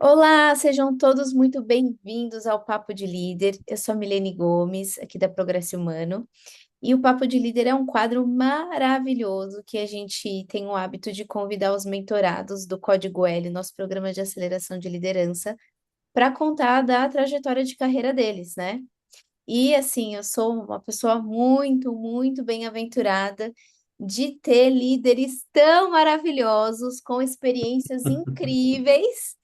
Olá, sejam todos muito bem-vindos ao Papo de Líder. Eu sou a Milene Gomes, aqui da Progresso Humano, e o Papo de Líder é um quadro maravilhoso que a gente tem o hábito de convidar os mentorados do Código L, nosso programa de aceleração de liderança, para contar da trajetória de carreira deles, né? E assim, eu sou uma pessoa muito bem-aventurada de ter líderes tão maravilhosos, com experiências incríveis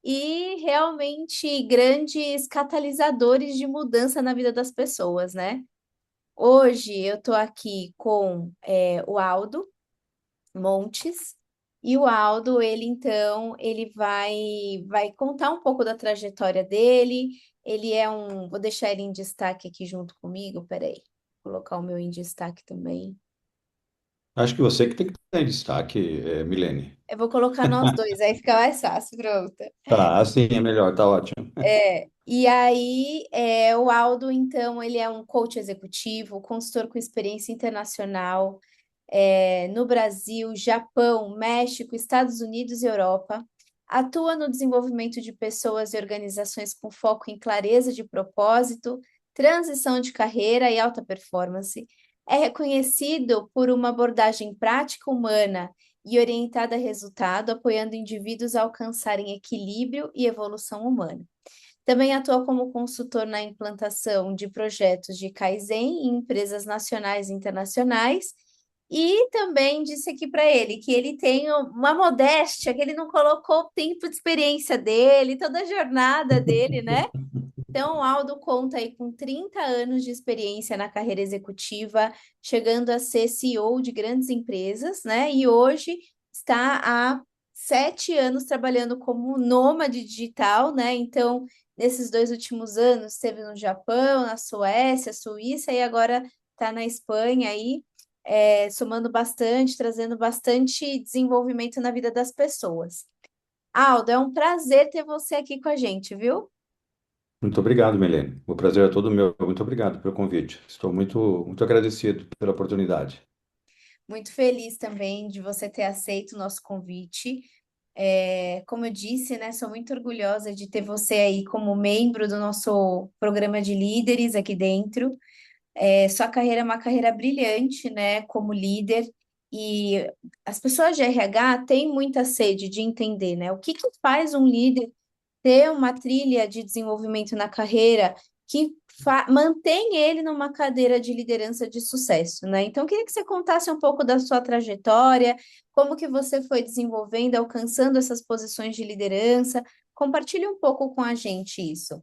e realmente grandes catalisadores de mudança na vida das pessoas, né? Hoje eu estou aqui com o Aldo Montes, e o Aldo, ele vai contar um pouco da trajetória dele. Ele é um, vou deixar ele em destaque aqui junto comigo, peraí, vou colocar o meu em destaque também. Acho que você que tem que estar em destaque, Milene. Eu vou colocar nós dois, aí fica mais fácil, pronto. Tá, assim é melhor, tá ótimo. E aí, o Aldo, então, ele é um coach executivo, consultor com experiência internacional, no Brasil, Japão, México, Estados Unidos e Europa. Atua no desenvolvimento de pessoas e organizações com foco em clareza de propósito, transição de carreira e alta performance. É reconhecido por uma abordagem prática humana e orientada a resultado, apoiando indivíduos a alcançarem equilíbrio e evolução humana. Também atua como consultor na implantação de projetos de Kaizen em empresas nacionais e internacionais. E também disse aqui para ele que ele tem uma modéstia, que ele não colocou o tempo de experiência dele, toda a jornada dele, né? Então, o Aldo conta aí com 30 anos de experiência na carreira executiva, chegando a ser CEO de grandes empresas, né? E hoje está há 7 anos trabalhando como nômade digital, né? Então, nesses 2 últimos anos, esteve no Japão, na Suécia, Suíça e agora está na Espanha aí, somando bastante, trazendo bastante desenvolvimento na vida das pessoas. Aldo, é um prazer ter você aqui com a gente, viu? Muito obrigado, Milene. O prazer é todo meu. Muito obrigado pelo convite. Estou muito agradecido pela oportunidade. Muito feliz também de você ter aceito o nosso convite. Como eu disse, né, sou muito orgulhosa de ter você aí como membro do nosso programa de líderes aqui dentro. Sua carreira é uma carreira brilhante, né, como líder, e as pessoas de RH têm muita sede de entender, né, o que que faz um líder ter uma trilha de desenvolvimento na carreira que mantém ele numa cadeira de liderança de sucesso, né? Então, eu queria que você contasse um pouco da sua trajetória, como que você foi desenvolvendo, alcançando essas posições de liderança. Compartilhe um pouco com a gente isso.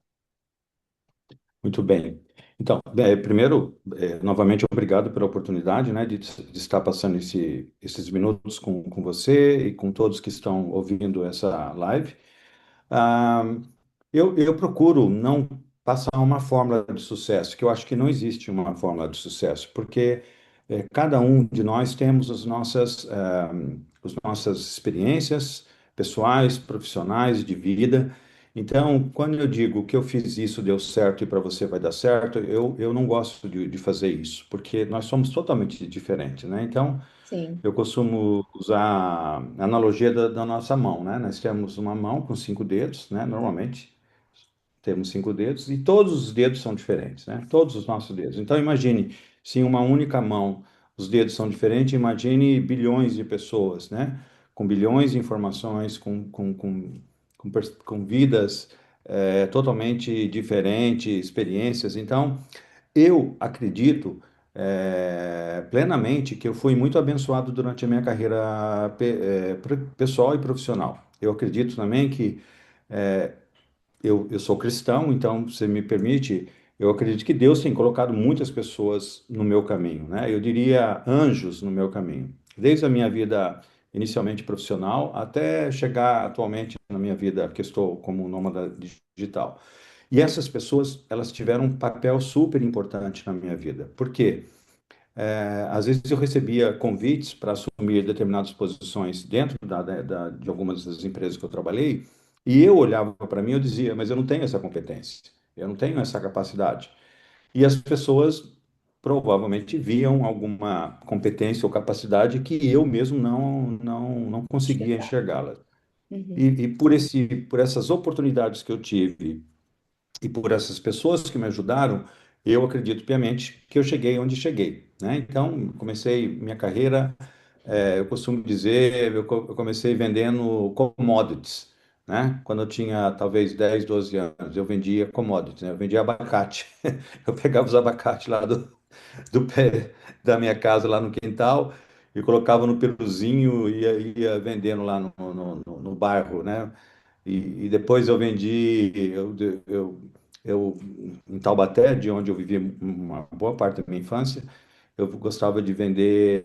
Muito bem. Então, primeiro, novamente, obrigado pela oportunidade, né, de estar passando esses minutos com você e com todos que estão ouvindo essa live. Ah, eu procuro não passar uma fórmula de sucesso, que eu acho que não existe uma fórmula de sucesso, porque cada um de nós temos as nossas experiências pessoais, profissionais, de vida. Então, quando eu digo que eu fiz isso, deu certo e para você vai dar certo, eu não gosto de fazer isso, porque nós somos totalmente diferentes, né? Então, Sim, eu costumo usar a analogia da nossa mão, né? Nós temos uma mão com 5 dedos, né? Normalmente temos 5 dedos e todos os dedos são diferentes, né? Todos os nossos dedos. Então imagine se em uma única mão os dedos são diferentes, imagine bilhões de pessoas, né? Com bilhões de informações, com vidas totalmente diferentes, experiências. Então eu acredito plenamente que eu fui muito abençoado durante a minha carreira pessoal e profissional. Eu acredito também que eu sou cristão, então, se me permite, eu acredito que Deus tem colocado muitas pessoas no meu caminho, né? Eu diria anjos no meu caminho. Desde a minha vida inicialmente profissional até chegar atualmente na minha vida que estou como nômade digital. E essas pessoas, elas tiveram um papel super importante na minha vida. Por quê? Às vezes eu recebia convites para assumir determinadas posições dentro de algumas das empresas que eu trabalhei, e eu olhava para mim e eu dizia, mas eu não tenho essa competência, eu não tenho essa capacidade. E as pessoas provavelmente viam alguma competência ou capacidade que eu mesmo não conseguia enxergar. enxergá-la. Uhum. E por essas oportunidades que eu tive e por essas pessoas que me ajudaram, eu acredito piamente que eu cheguei onde cheguei, né? Então, comecei minha carreira, eu costumo dizer, eu comecei vendendo commodities, né? Quando eu tinha talvez 10, 12 anos, eu vendia commodities, né? Eu vendia abacate. Eu pegava os abacates lá do pé da minha casa, lá no quintal, e colocava no peruzinho e ia vendendo lá no bairro, né? E depois eu vendi, eu, em Taubaté, de onde eu vivi uma boa parte da minha infância, eu gostava de vender.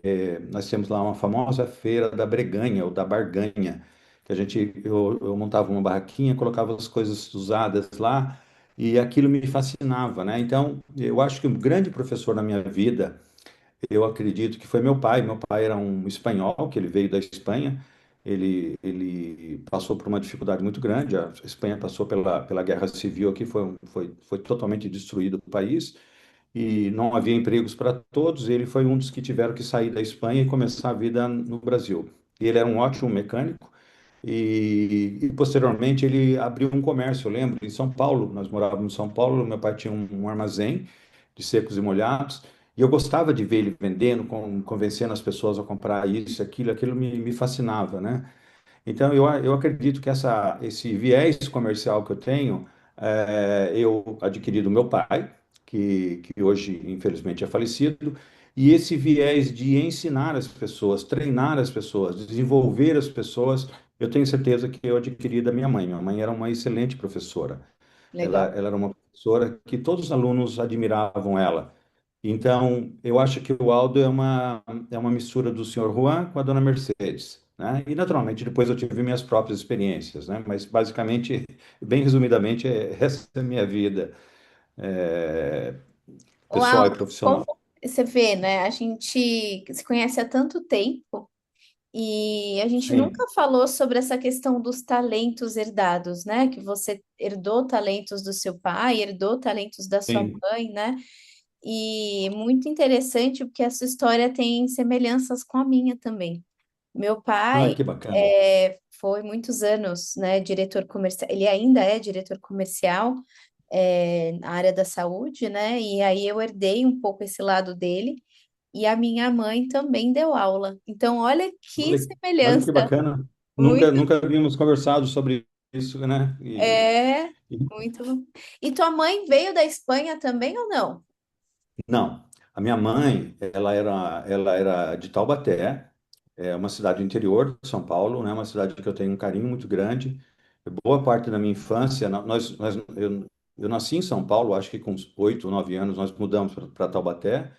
Nós temos lá uma famosa feira da Breganha, ou da Barganha, que eu montava uma barraquinha, colocava as coisas usadas lá, e aquilo me fascinava, né? Então, eu acho que um grande professor na minha vida, eu acredito que foi meu pai. Meu pai era um espanhol, que ele veio da Espanha. Ele passou por uma dificuldade muito grande. A Espanha passou pela guerra civil aqui, foi totalmente destruído o país e não havia empregos para todos. Ele foi um dos que tiveram que sair da Espanha e começar a vida no Brasil. Ele era um ótimo mecânico e posteriormente ele abriu um comércio. Eu lembro, em São Paulo, nós morávamos em São Paulo, meu pai tinha um armazém de secos e molhados, e eu gostava de ver ele vendendo, convencendo as pessoas a comprar isso, aquilo me fascinava, né? Então, eu acredito que esse viés comercial que eu tenho, eu adquiri do meu pai, que hoje, infelizmente, é falecido, e esse viés de ensinar as pessoas, treinar as pessoas, desenvolver as pessoas, eu tenho certeza que eu adquiri da minha mãe. Minha mãe era uma excelente professora. Legal. Ela era uma professora que todos os alunos admiravam ela. Então, eu acho que o Aldo é uma mistura do Senhor Juan com a Dona Mercedes, né? E, naturalmente, depois eu tive minhas próprias experiências, né? Mas, basicamente, bem resumidamente, essa é a minha vida, é, pessoal Uau, e como profissional. você vê, né? A gente se conhece há tanto tempo e a gente Sim, nunca falou sobre essa questão dos talentos herdados, né? Que você herdou talentos do seu pai, herdou talentos da sua sim. mãe, né? E muito interessante porque a sua história tem semelhanças com a minha também. Meu Ai, pai que bacana. foi muitos anos, né, diretor comercial. Ele ainda é diretor comercial na área da saúde, né? E aí eu herdei um pouco esse lado dele. E a minha mãe também deu aula. Então, olha que Olha, olha que semelhança. bacana. Muito, Nunca havíamos conversado sobre isso, né? é, muito. E tua mãe veio da Espanha também ou não? Não, a minha mãe, ela era de Taubaté, é uma cidade do interior de São Paulo, né? Uma cidade que eu tenho um carinho muito grande. Boa parte da minha infância, eu nasci em São Paulo, acho que com uns 8, 9 anos nós mudamos para Taubaté,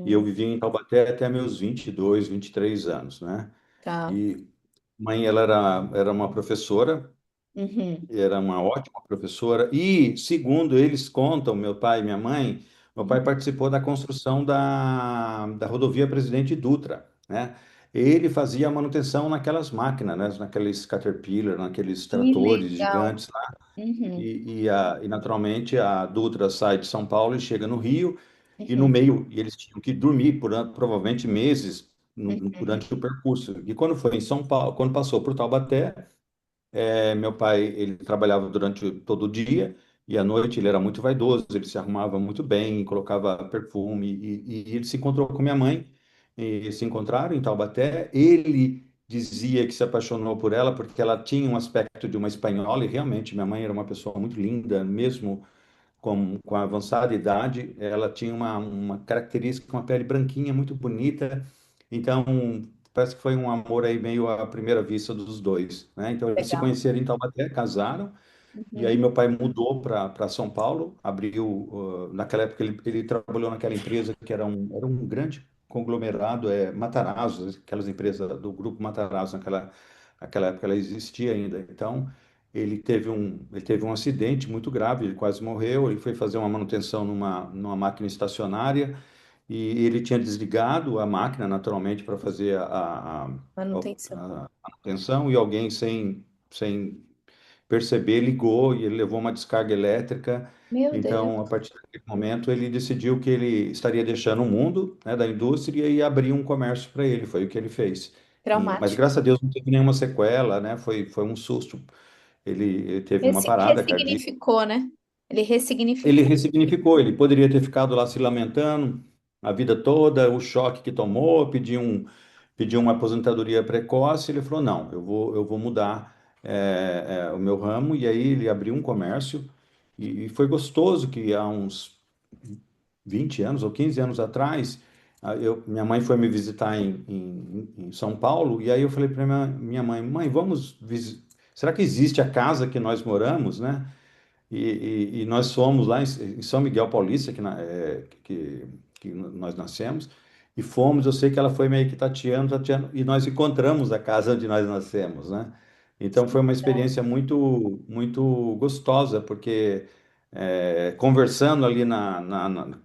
e eu Hum, vivi em Taubaté até meus 22, 23 anos, né? tá. E mãe, era uma professora, Uhum. era uma ótima professora. E, segundo eles contam, meu pai e minha mãe, meu pai Uhum. participou da construção da rodovia Presidente Dutra, né? Ele fazia a manutenção naquelas máquinas, né? Naqueles Caterpillar, naqueles Que tratores legal. gigantes lá. Uhum. E naturalmente a Dutra sai de São Paulo e chega no Rio, e no Uhum. meio, e eles tinham que dormir provavelmente meses Uhum. durante o percurso. E quando foi em São Paulo, quando passou por Taubaté, meu pai, ele trabalhava durante todo o dia e à noite ele era muito vaidoso, ele se arrumava muito bem, colocava perfume e ele se encontrou com minha mãe e se encontraram em Taubaté. Ele dizia que se apaixonou por ela porque ela tinha um aspecto de uma espanhola e realmente minha mãe era uma pessoa muito linda, mesmo com a avançada idade, ela tinha uma característica, uma pele branquinha, muito bonita. Então, parece que foi um amor aí meio à primeira vista dos dois, né? Então, eles se Legal. conheceram em Taubaté, casaram, e aí Uhum. meu pai mudou para São Paulo, abriu, naquela época ele trabalhou naquela empresa que era um grande conglomerado, Matarazzo, aquelas empresas do grupo Matarazzo, naquela época ela existia ainda. Então, ele teve um acidente muito grave, ele quase morreu, ele foi fazer uma manutenção numa máquina estacionária, e ele tinha desligado a máquina, naturalmente, para fazer Manutenção. a manutenção, e alguém sem perceber, ligou e ele levou uma descarga elétrica. Meu Deus. Então, a partir daquele momento, ele decidiu que ele estaria deixando o mundo, né, da indústria e abrir um comércio para ele. Foi o que ele fez. Mas Traumático. graças a Deus não teve nenhuma sequela, né? Foi um susto. Ele teve uma parada cardíaca. Ressignificou, né? Ele Ele ressignificou. ressignificou, ele poderia ter ficado lá se lamentando a vida toda, o choque que tomou, pediu uma aposentadoria precoce. Ele falou: não, eu vou mudar o meu ramo. E aí ele abriu um comércio. E foi gostoso que há uns 20 anos ou 15 anos atrás, minha mãe foi me visitar em São Paulo. E aí eu falei para minha mãe: mãe, será que existe a casa que nós moramos, né? E nós fomos lá em São Miguel Paulista, que nós nascemos, e fomos. Eu sei que ela foi meio que tateando, e nós encontramos a casa onde nós nascemos, né? Então foi uma experiência muito, muito gostosa, porque conversando ali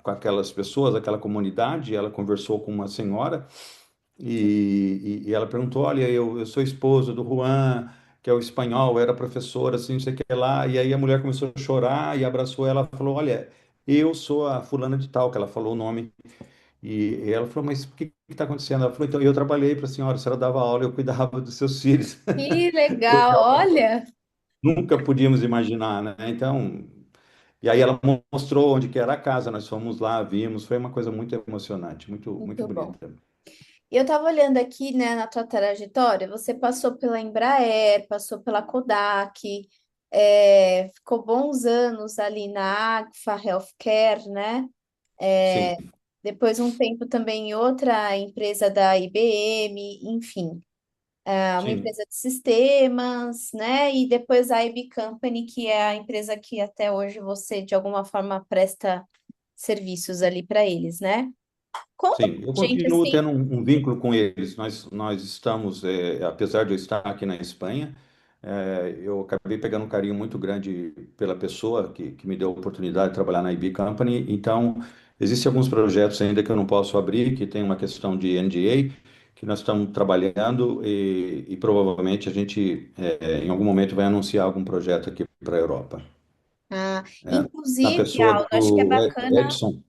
com aquelas pessoas, aquela comunidade, ela conversou com uma senhora. E ela perguntou: olha, eu sou esposa do Juan, que é o espanhol, era professora, assim, não sei o que lá. E aí a mulher começou a chorar e abraçou ela e falou: olha, eu sou a fulana de tal, que ela falou o nome. E ela falou: mas o que está acontecendo? Ela falou: então, eu trabalhei para a senhora dava aula, eu cuidava dos seus filhos. Que legal, olha, Nunca podíamos imaginar, né? Então, e aí ela mostrou onde que era a casa, nós fomos lá, vimos, foi uma coisa muito emocionante, muito, muito muito bom. bonita. E eu estava olhando aqui, né, na tua trajetória, você passou pela Embraer, passou pela Kodak, ficou bons anos ali na Agfa Healthcare, né? Sim, Depois um tempo também em outra empresa da IBM, enfim, uma sim. empresa de sistemas, né? E depois a IB Company, que é a empresa que até hoje você, de alguma forma, presta serviços ali para eles, né? Conta Sim, pra eu gente continuo assim. tendo um vínculo com eles. Nós estamos, apesar de eu estar aqui na Espanha, eu acabei pegando um carinho muito grande pela pessoa que me deu a oportunidade de trabalhar na IB Company. Então, existem alguns projetos ainda que eu não posso abrir, que tem uma questão de NDA, que nós estamos trabalhando e provavelmente a gente, em algum momento, vai anunciar algum projeto aqui para a Europa. Ah, É, na inclusive, pessoa Aldo, acho que é do bacana. Edson,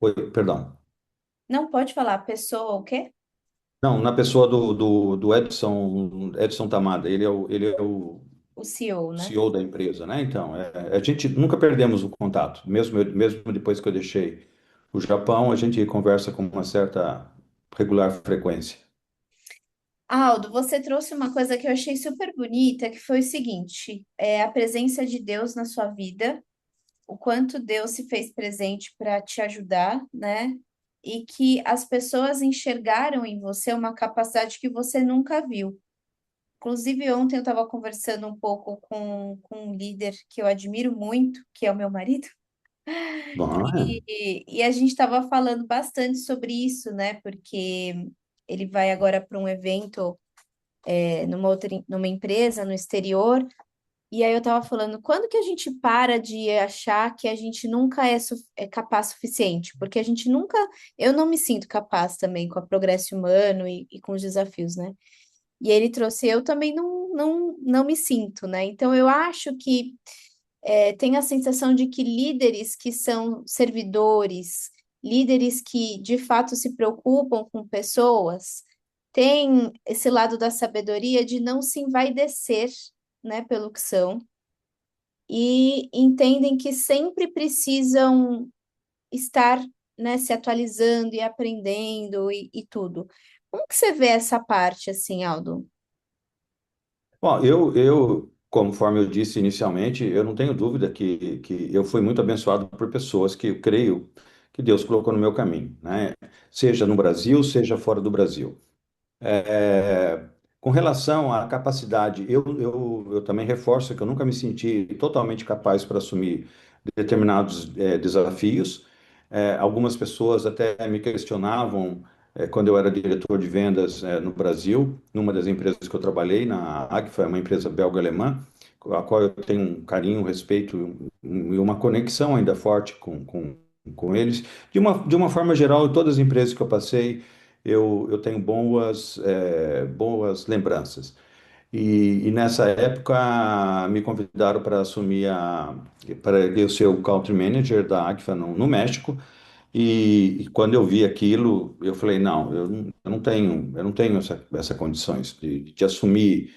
oi, perdão. Não pode falar pessoa o quê? Não, na pessoa do Edson Tamada, ele é o O CEO, né? CEO da empresa, né? Então, a gente nunca perdemos o contato, mesmo depois que eu deixei o Japão, a gente conversa com uma certa regular frequência. Aldo, você trouxe uma coisa que eu achei super bonita, que foi o seguinte, a presença de Deus na sua vida, o quanto Deus se fez presente para te ajudar, né? E que as pessoas enxergaram em você uma capacidade que você nunca viu. Inclusive, ontem eu estava conversando um pouco com um líder que eu admiro muito, que é o meu marido. Bom, E a gente estava falando bastante sobre isso, né? Porque ele vai agora para um evento, numa empresa no exterior. E aí eu estava falando, quando que a gente para de achar que a gente nunca é capaz suficiente? Porque a gente nunca, eu não me sinto capaz também com o progresso humano e com os desafios, né? E ele trouxe, eu também não me sinto, né? Então eu acho que tem a sensação de que líderes que são servidores, líderes que de fato se preocupam com pessoas, têm esse lado da sabedoria de não se envaidecer, né, pelo que são, e entendem que sempre precisam estar, né, se atualizando e aprendendo e tudo. Como que você vê essa parte, assim, Aldo? bom, conforme eu disse inicialmente, eu não tenho dúvida que eu fui muito abençoado por pessoas que eu creio que Deus colocou no meu caminho, né? Seja no Brasil, seja fora do Brasil. É, com relação à capacidade, eu também reforço que eu nunca me senti totalmente capaz para assumir determinados desafios. Algumas pessoas até me questionavam quando eu era diretor de vendas no Brasil, numa das empresas que eu trabalhei, na Agfa, uma empresa belga-alemã, a qual eu tenho um carinho, um respeito e uma conexão ainda forte com eles. De uma forma geral, em todas as empresas que eu passei, eu tenho boas lembranças. E nessa época me convidaram para assumir para eu ser o country manager da Agfa no México. E quando eu vi aquilo, eu falei, não, eu não tenho essa condições de assumir.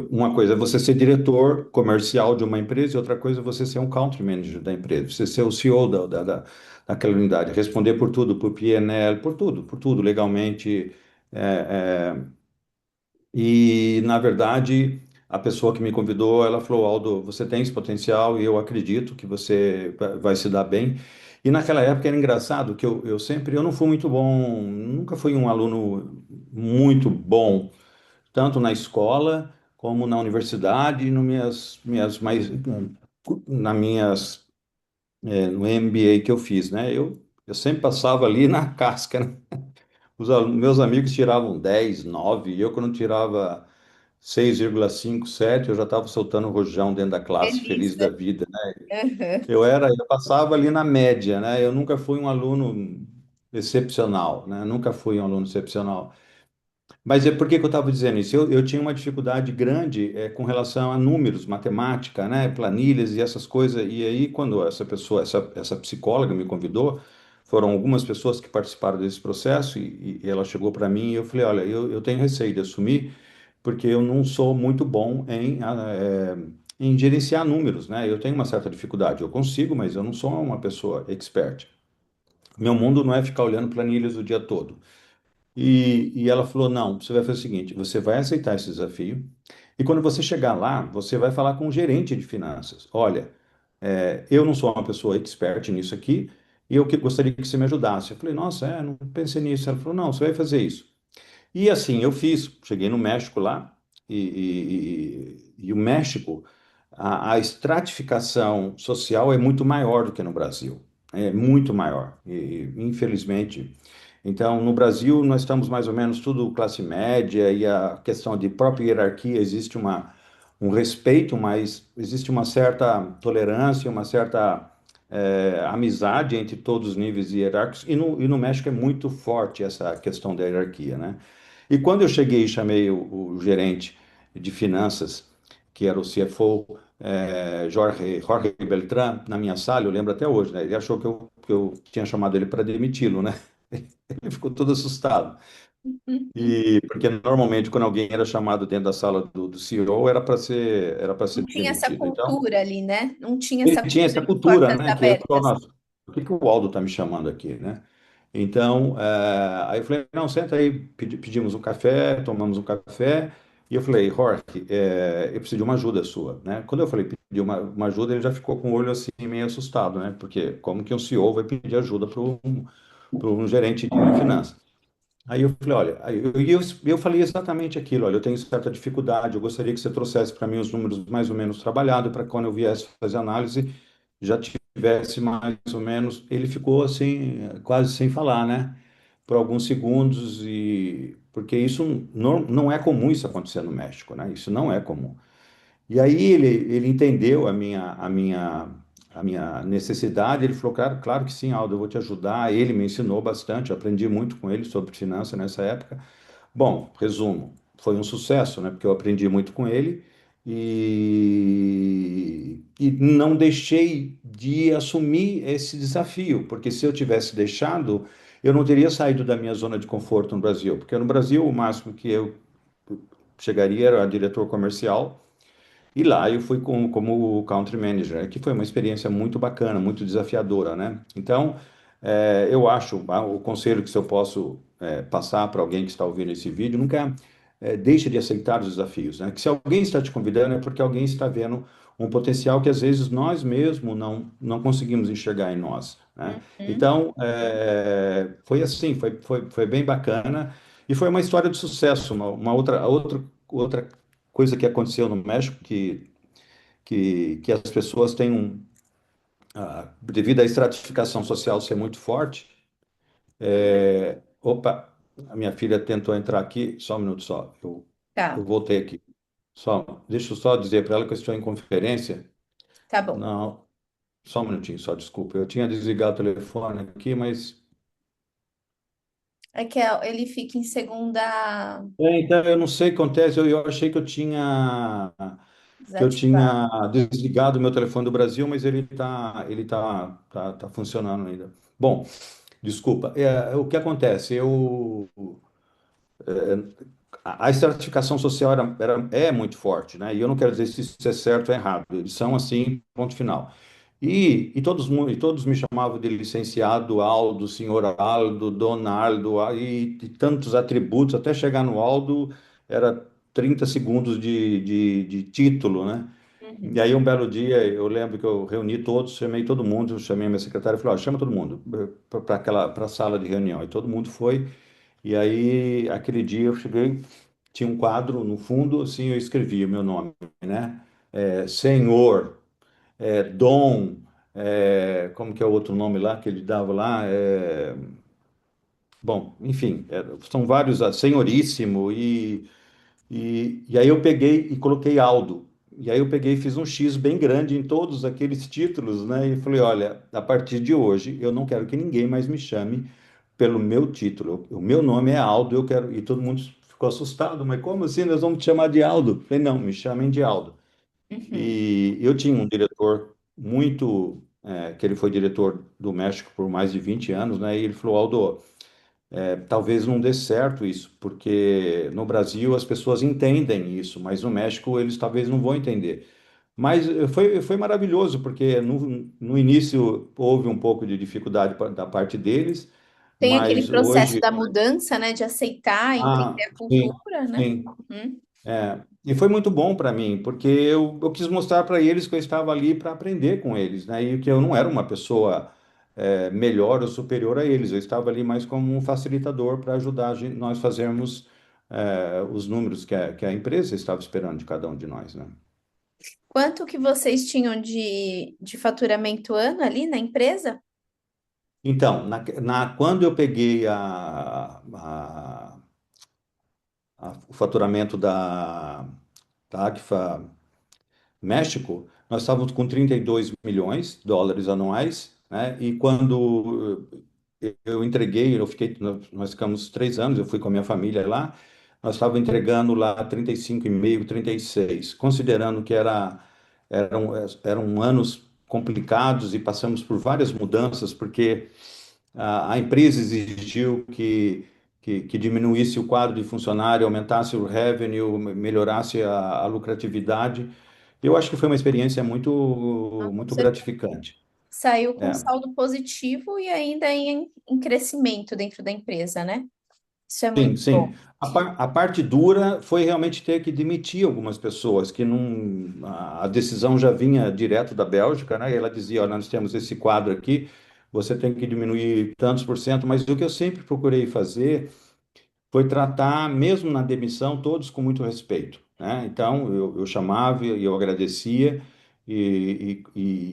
Uma coisa é você ser diretor comercial de uma empresa e outra coisa é você ser um country manager da empresa, você ser o CEO daquela unidade, responder por tudo, por PNL, por tudo, legalmente. é, é, e, na verdade, a pessoa que me convidou, ela falou, Aldo, você tem esse potencial e eu acredito que você vai se dar bem. E naquela época era engraçado que eu não fui muito bom, nunca fui um aluno muito bom, tanto na escola como na universidade e no na minhas, no MBA que eu fiz, né? Eu sempre passava ali na casca, né? Meus amigos tiravam 10, 9, e eu quando tirava 6,5, 7, eu já estava soltando rojão dentro da classe, Feliz, feliz da né? vida, né? Aham. Eu passava ali na média, né? Eu nunca fui um aluno excepcional, né? Nunca fui um aluno excepcional. Mas é por que que eu estava dizendo isso? Eu tinha uma dificuldade grande com relação a números, matemática, né? Planilhas e essas coisas. E aí, quando essa psicóloga me convidou, foram algumas pessoas que participaram desse processo e ela chegou para mim e eu falei, olha, eu tenho receio de assumir porque eu não sou muito bom em gerenciar números, né? Eu tenho uma certa dificuldade. Eu consigo, mas eu não sou uma pessoa expert. Meu mundo não é ficar olhando planilhas o dia todo. E ela falou: não, você vai fazer o seguinte: você vai aceitar esse desafio, e quando você chegar lá, você vai falar com o gerente de finanças. Olha, eu não sou uma pessoa expert nisso aqui, e eu gostaria que você me ajudasse. Eu falei: nossa, não pensei nisso. Ela falou: não, você vai fazer isso. E assim, eu fiz. Cheguei no México lá, e o México, a estratificação social é muito maior do que no Brasil. É muito maior. Infelizmente. Então, no Brasil, nós estamos mais ou menos tudo classe média, e a questão de própria hierarquia, existe um respeito, mas existe uma certa tolerância, uma certa amizade entre todos os níveis hierárquicos, e no México é muito forte essa questão da hierarquia, né? E quando eu cheguei e chamei o gerente de finanças, que era o CFO, Jorge Beltrán, na minha sala, eu lembro até hoje, né? Ele achou que eu tinha chamado ele para demiti-lo, né? Ele ficou todo assustado. E porque normalmente quando alguém era chamado dentro da sala do CEO era para Não ser tinha essa demitido. Então, cultura ali, né? Não tinha ele essa tinha cultura essa de cultura, portas né? Que ele falou, abertas. nossa, por que que o Aldo está me chamando aqui, né? Então, aí eu falei, não, senta aí, pedimos um café, tomamos um café, e eu falei, Jorge, eu preciso de uma ajuda sua, né? Quando eu falei pedir uma ajuda, ele já ficou com o olho assim, meio assustado, né? Porque como que um CEO vai pedir ajuda para um gerente de finanças? Aí eu falei, olha, eu falei exatamente aquilo, olha, eu tenho certa dificuldade, eu gostaria que você trouxesse para mim os números mais ou menos trabalhados, para quando eu viesse fazer análise, já tivesse mais ou menos. Ele ficou assim, quase sem falar, né? Por alguns segundos, e porque isso não é comum isso acontecer no México, né? Isso não é comum. E aí ele entendeu a minha necessidade, ele falou, claro que sim, Aldo, eu vou te ajudar. Ele me ensinou bastante, eu aprendi muito com ele sobre finança nessa época. Bom, resumo, foi um sucesso, né? Porque eu aprendi muito com ele e não deixei de assumir esse desafio, porque se eu tivesse deixado, eu não teria saído da minha zona de conforto no Brasil, porque no Brasil o máximo que eu chegaria era diretor comercial, e lá eu fui como country manager, que foi uma experiência muito bacana, muito desafiadora, né? Então, eu acho, o conselho que eu posso passar para alguém que está ouvindo esse vídeo, nunca deixe de aceitar os desafios, né? Que se alguém está te convidando é porque alguém está vendo um potencial que às vezes nós mesmos não conseguimos enxergar em nós, né? Uhum. Então, foi assim, foi bem bacana e foi uma história de sucesso, uma outra coisa que aconteceu no México, que as pessoas têm devido à estratificação social ser muito forte. Opa, a minha filha tentou entrar aqui, só um minuto só, eu Tá, voltei aqui. Deixa eu só dizer para ela que eu estou em conferência. tá bom. Não, só um minutinho, só desculpa. Eu tinha desligado o telefone aqui, mas. É que ele fica em segunda Então, eu não sei o que acontece, eu achei que eu desativada. tinha desligado o meu telefone do Brasil, mas ele tá funcionando ainda. Bom, Desculpa. O que acontece? A certificação social é muito forte, né? E eu não quero dizer se isso é certo ou errado. Eles são assim, ponto final. E todos me chamavam de licenciado Aldo, senhor Aldo, dona Aldo, e tantos atributos, até chegar no Aldo era 30 segundos de título, né? E Uhum. aí, um belo dia, eu lembro que eu reuni todos, chamei todo mundo, chamei a minha secretária e falei, ó, chama todo mundo para a sala de reunião. E todo mundo foi. E aí, aquele dia eu cheguei, tinha um quadro no fundo, assim, eu escrevi o meu nome, né? Senhor, Dom, como que é o outro nome lá que ele dava lá? Bom, enfim, são vários, Senhoríssimo, e aí eu peguei e coloquei Aldo. E aí eu peguei e fiz um X bem grande em todos aqueles títulos, né? E falei, olha, a partir de hoje eu não quero que ninguém mais me chame pelo meu título. O meu nome é Aldo, eu quero. E todo mundo ficou assustado, mas como assim nós vamos te chamar de Aldo? Eu falei, não, me chamem de Aldo. Uhum. E eu tinha um diretor que ele foi diretor do México por mais de 20 anos, né? E ele falou, Aldo, talvez não dê certo isso, porque no Brasil as pessoas entendem isso, mas no México eles talvez não vão entender. Mas foi maravilhoso, porque no início houve um pouco de dificuldade da parte deles, Tem aquele mas processo hoje. da mudança, né, de aceitar, Ah, entender a sim, cultura, né? sim. Uhum. E foi muito bom para mim, porque eu quis mostrar para eles que eu estava ali para aprender com eles, né? E que eu não era uma pessoa melhor ou superior a eles, eu estava ali mais como um facilitador para ajudar nós fazermos os números que a empresa estava esperando de cada um de nós, né? Quanto que vocês tinham de faturamento ano ali na empresa? Então, quando eu peguei o faturamento da Agfa México, nós estávamos com 32 milhões de dólares anuais, né? E quando eu entreguei, nós ficamos 3 anos, eu fui com a minha família lá, nós estávamos entregando lá 35,5, 36, considerando que eram anos complicados e passamos por várias mudanças, porque a empresa exigiu que diminuísse o quadro de funcionário, aumentasse o revenue, melhorasse a lucratividade. Eu acho que foi uma experiência Ah, com muito certeza. gratificante. Saiu com É, saldo positivo e ainda em crescimento dentro da empresa, né? Isso é sim, muito sim. bom. A parte dura foi realmente ter que demitir algumas pessoas, que não, a decisão já vinha direto da Bélgica, né? E ela dizia, olha, nós temos esse quadro aqui, você tem que diminuir tantos por cento, mas o que eu sempre procurei fazer foi tratar, mesmo na demissão, todos com muito respeito, né? Então, eu chamava e eu agradecia e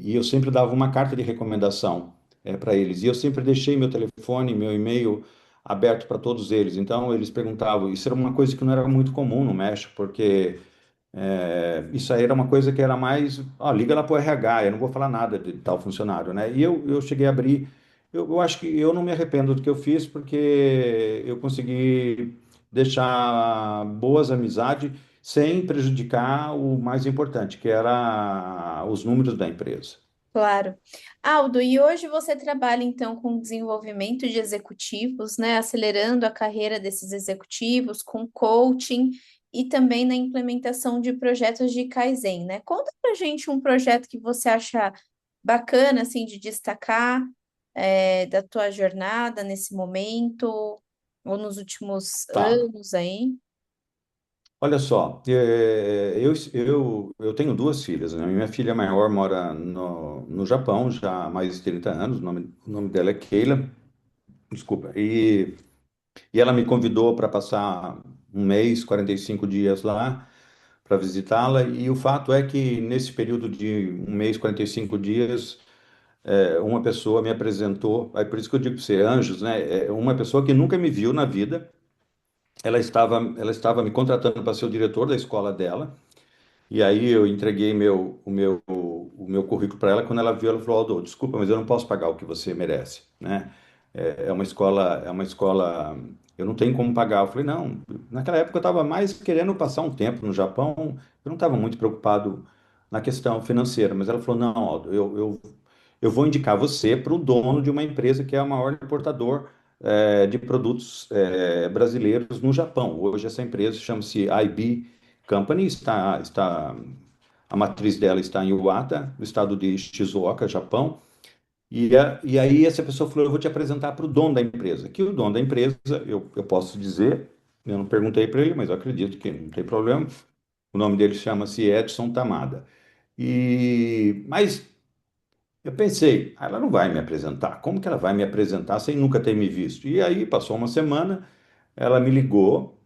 eu sempre dava uma carta de recomendação para eles. E eu sempre deixei meu telefone, meu e-mail aberto para todos eles. Então, eles perguntavam, isso era uma coisa que não era muito comum no México, porque isso aí era uma coisa que era mais, ó, liga lá para o RH, eu não vou falar nada de tal funcionário, né? E eu cheguei a abrir, eu acho que eu não me arrependo do que eu fiz, porque eu consegui deixar boas amizades sem prejudicar o mais importante, que era os números da empresa. Claro. Aldo, e hoje você trabalha então com desenvolvimento de executivos, né? Acelerando a carreira desses executivos, com coaching e também na implementação de projetos de Kaizen, né? Conta pra gente um projeto que você acha bacana, assim, de destacar, da tua jornada nesse momento, ou nos últimos Tá. anos aí. Olha só, eu tenho duas filhas, né? Minha filha maior mora no Japão já há mais de 30 anos, o nome dela é Keila, desculpa, e ela me convidou para passar um mês, 45 dias lá, para visitá-la, e o fato é que nesse período de um mês, 45 dias, uma pessoa me apresentou, aí por isso que eu digo para você, anjos, né? Uma pessoa que nunca me viu na vida, ela estava me contratando para ser o diretor da escola dela. E aí eu entreguei o meu currículo para ela. Quando ela viu, ela falou: Aldo, desculpa, mas eu não posso pagar o que você merece, né? É uma escola, eu não tenho como pagar. Eu falei: não, naquela época eu estava mais querendo passar um tempo no Japão, eu não estava muito preocupado na questão financeira, mas ela falou: não, Aldo, eu vou indicar você para o dono de uma empresa que é o maior importador de produtos brasileiros no Japão. Hoje essa empresa chama-se IB Company, a matriz dela está em Iwata, no estado de Shizuoka, Japão. E aí essa pessoa falou, eu vou te apresentar para o dono da empresa. Que o dono da empresa, eu posso dizer, eu não perguntei para ele, mas eu acredito que não tem problema. O nome dele chama-se Edson Tamada. Mas eu pensei, ela não vai me apresentar. Como que ela vai me apresentar sem nunca ter me visto? E aí passou uma semana, ela me ligou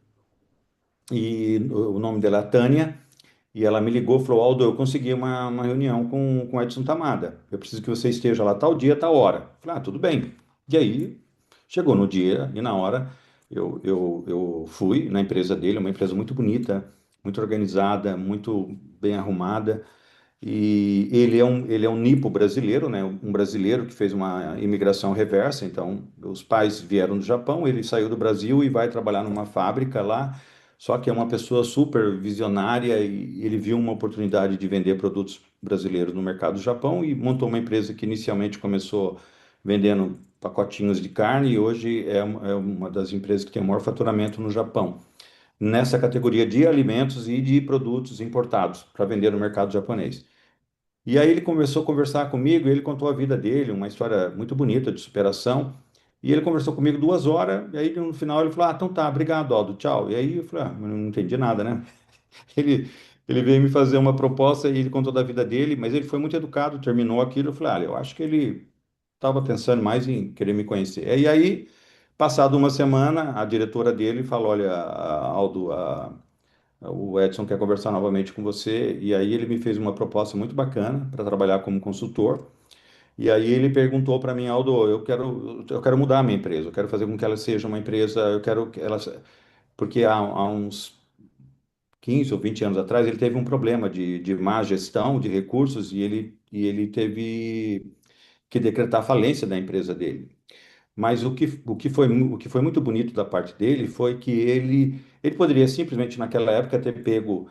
e o nome dela é Tânia. E ela me ligou e falou: Aldo, eu consegui uma reunião com o Edson Tamada. Eu preciso que você esteja lá tal dia, tal hora. Eu falei: tudo bem. E aí, chegou no dia e na hora, eu fui na empresa dele, uma empresa muito bonita, muito organizada, muito bem arrumada. E ele é um nipo brasileiro, né? Um brasileiro que fez uma imigração reversa. Então, os pais vieram do Japão, ele saiu do Brasil e vai trabalhar numa fábrica lá. Só que é uma pessoa super visionária e ele viu uma oportunidade de vender produtos brasileiros no mercado do Japão e montou uma empresa que inicialmente começou vendendo pacotinhos de carne e hoje é uma das empresas que tem o maior faturamento no Japão, nessa categoria de alimentos e de produtos importados para vender no mercado japonês. E aí ele começou a conversar comigo, e ele contou a vida dele, uma história muito bonita de superação. E ele conversou comigo 2 horas, e aí no final ele falou: então tá, obrigado, Aldo, tchau. E aí eu falei: eu não entendi nada, né? Ele, ele veio me fazer uma proposta e ele contou da vida dele, mas ele foi muito educado, terminou aquilo. Eu falei: eu acho que ele estava pensando mais em querer me conhecer. E aí, passado uma semana, a diretora dele falou: olha, Aldo, o Edson quer conversar novamente com você, e aí ele me fez uma proposta muito bacana para trabalhar como consultor. E aí ele perguntou para mim, Aldo, eu quero mudar a minha empresa, eu quero fazer com que ela seja uma empresa, eu quero que ela, porque há uns 15 ou 20 anos atrás ele teve um problema de má gestão de recursos e ele teve que decretar a falência da empresa dele. Mas o que foi muito bonito da parte dele foi que ele poderia simplesmente naquela época ter pego,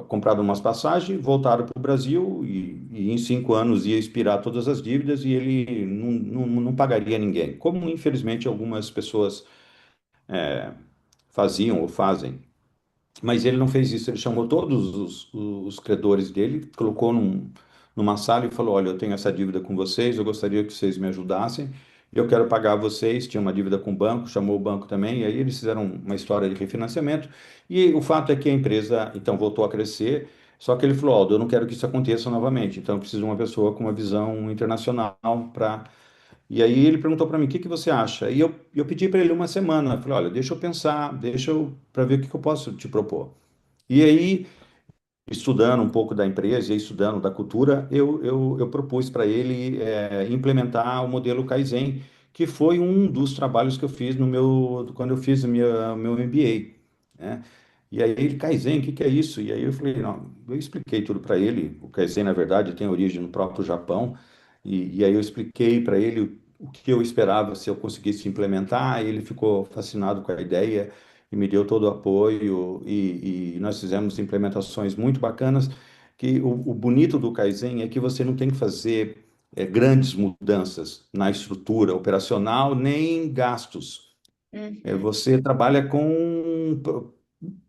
comprado umas passagens, voltado para o Brasil e em 5 anos ia expirar todas as dívidas e ele não pagaria ninguém, como infelizmente algumas pessoas faziam ou fazem. Mas ele não fez isso, ele chamou todos os credores dele, colocou numa sala e falou: olha, eu tenho essa dívida com vocês, eu gostaria que vocês me ajudassem, eu quero pagar vocês. Tinha uma dívida com o banco, chamou o banco também, e aí eles fizeram uma história de refinanciamento. E o fato é que a empresa então voltou a crescer, só que ele falou: Aldo, eu não quero que isso aconteça novamente, então eu preciso de uma pessoa com uma visão internacional para. E aí ele perguntou para mim: o que que você acha? E eu pedi para ele uma semana, eu falei: olha, deixa eu pensar, deixa eu para ver o que que eu posso te propor. E aí, estudando um pouco da empresa e estudando da cultura, eu propus para ele implementar o modelo Kaizen, que foi um dos trabalhos que eu fiz quando eu fiz meu MBA, né? E aí ele, Kaizen, o que que é isso? E aí eu falei, não, eu expliquei tudo para ele. O Kaizen, na verdade, tem origem no próprio Japão. E aí eu expliquei para ele o que eu esperava se eu conseguisse implementar. E ele ficou fascinado com a ideia e me deu todo o apoio e nós fizemos implementações muito bacanas, que o bonito do Kaizen é que você não tem que fazer grandes mudanças na estrutura operacional nem gastos. Uhum. Você trabalha com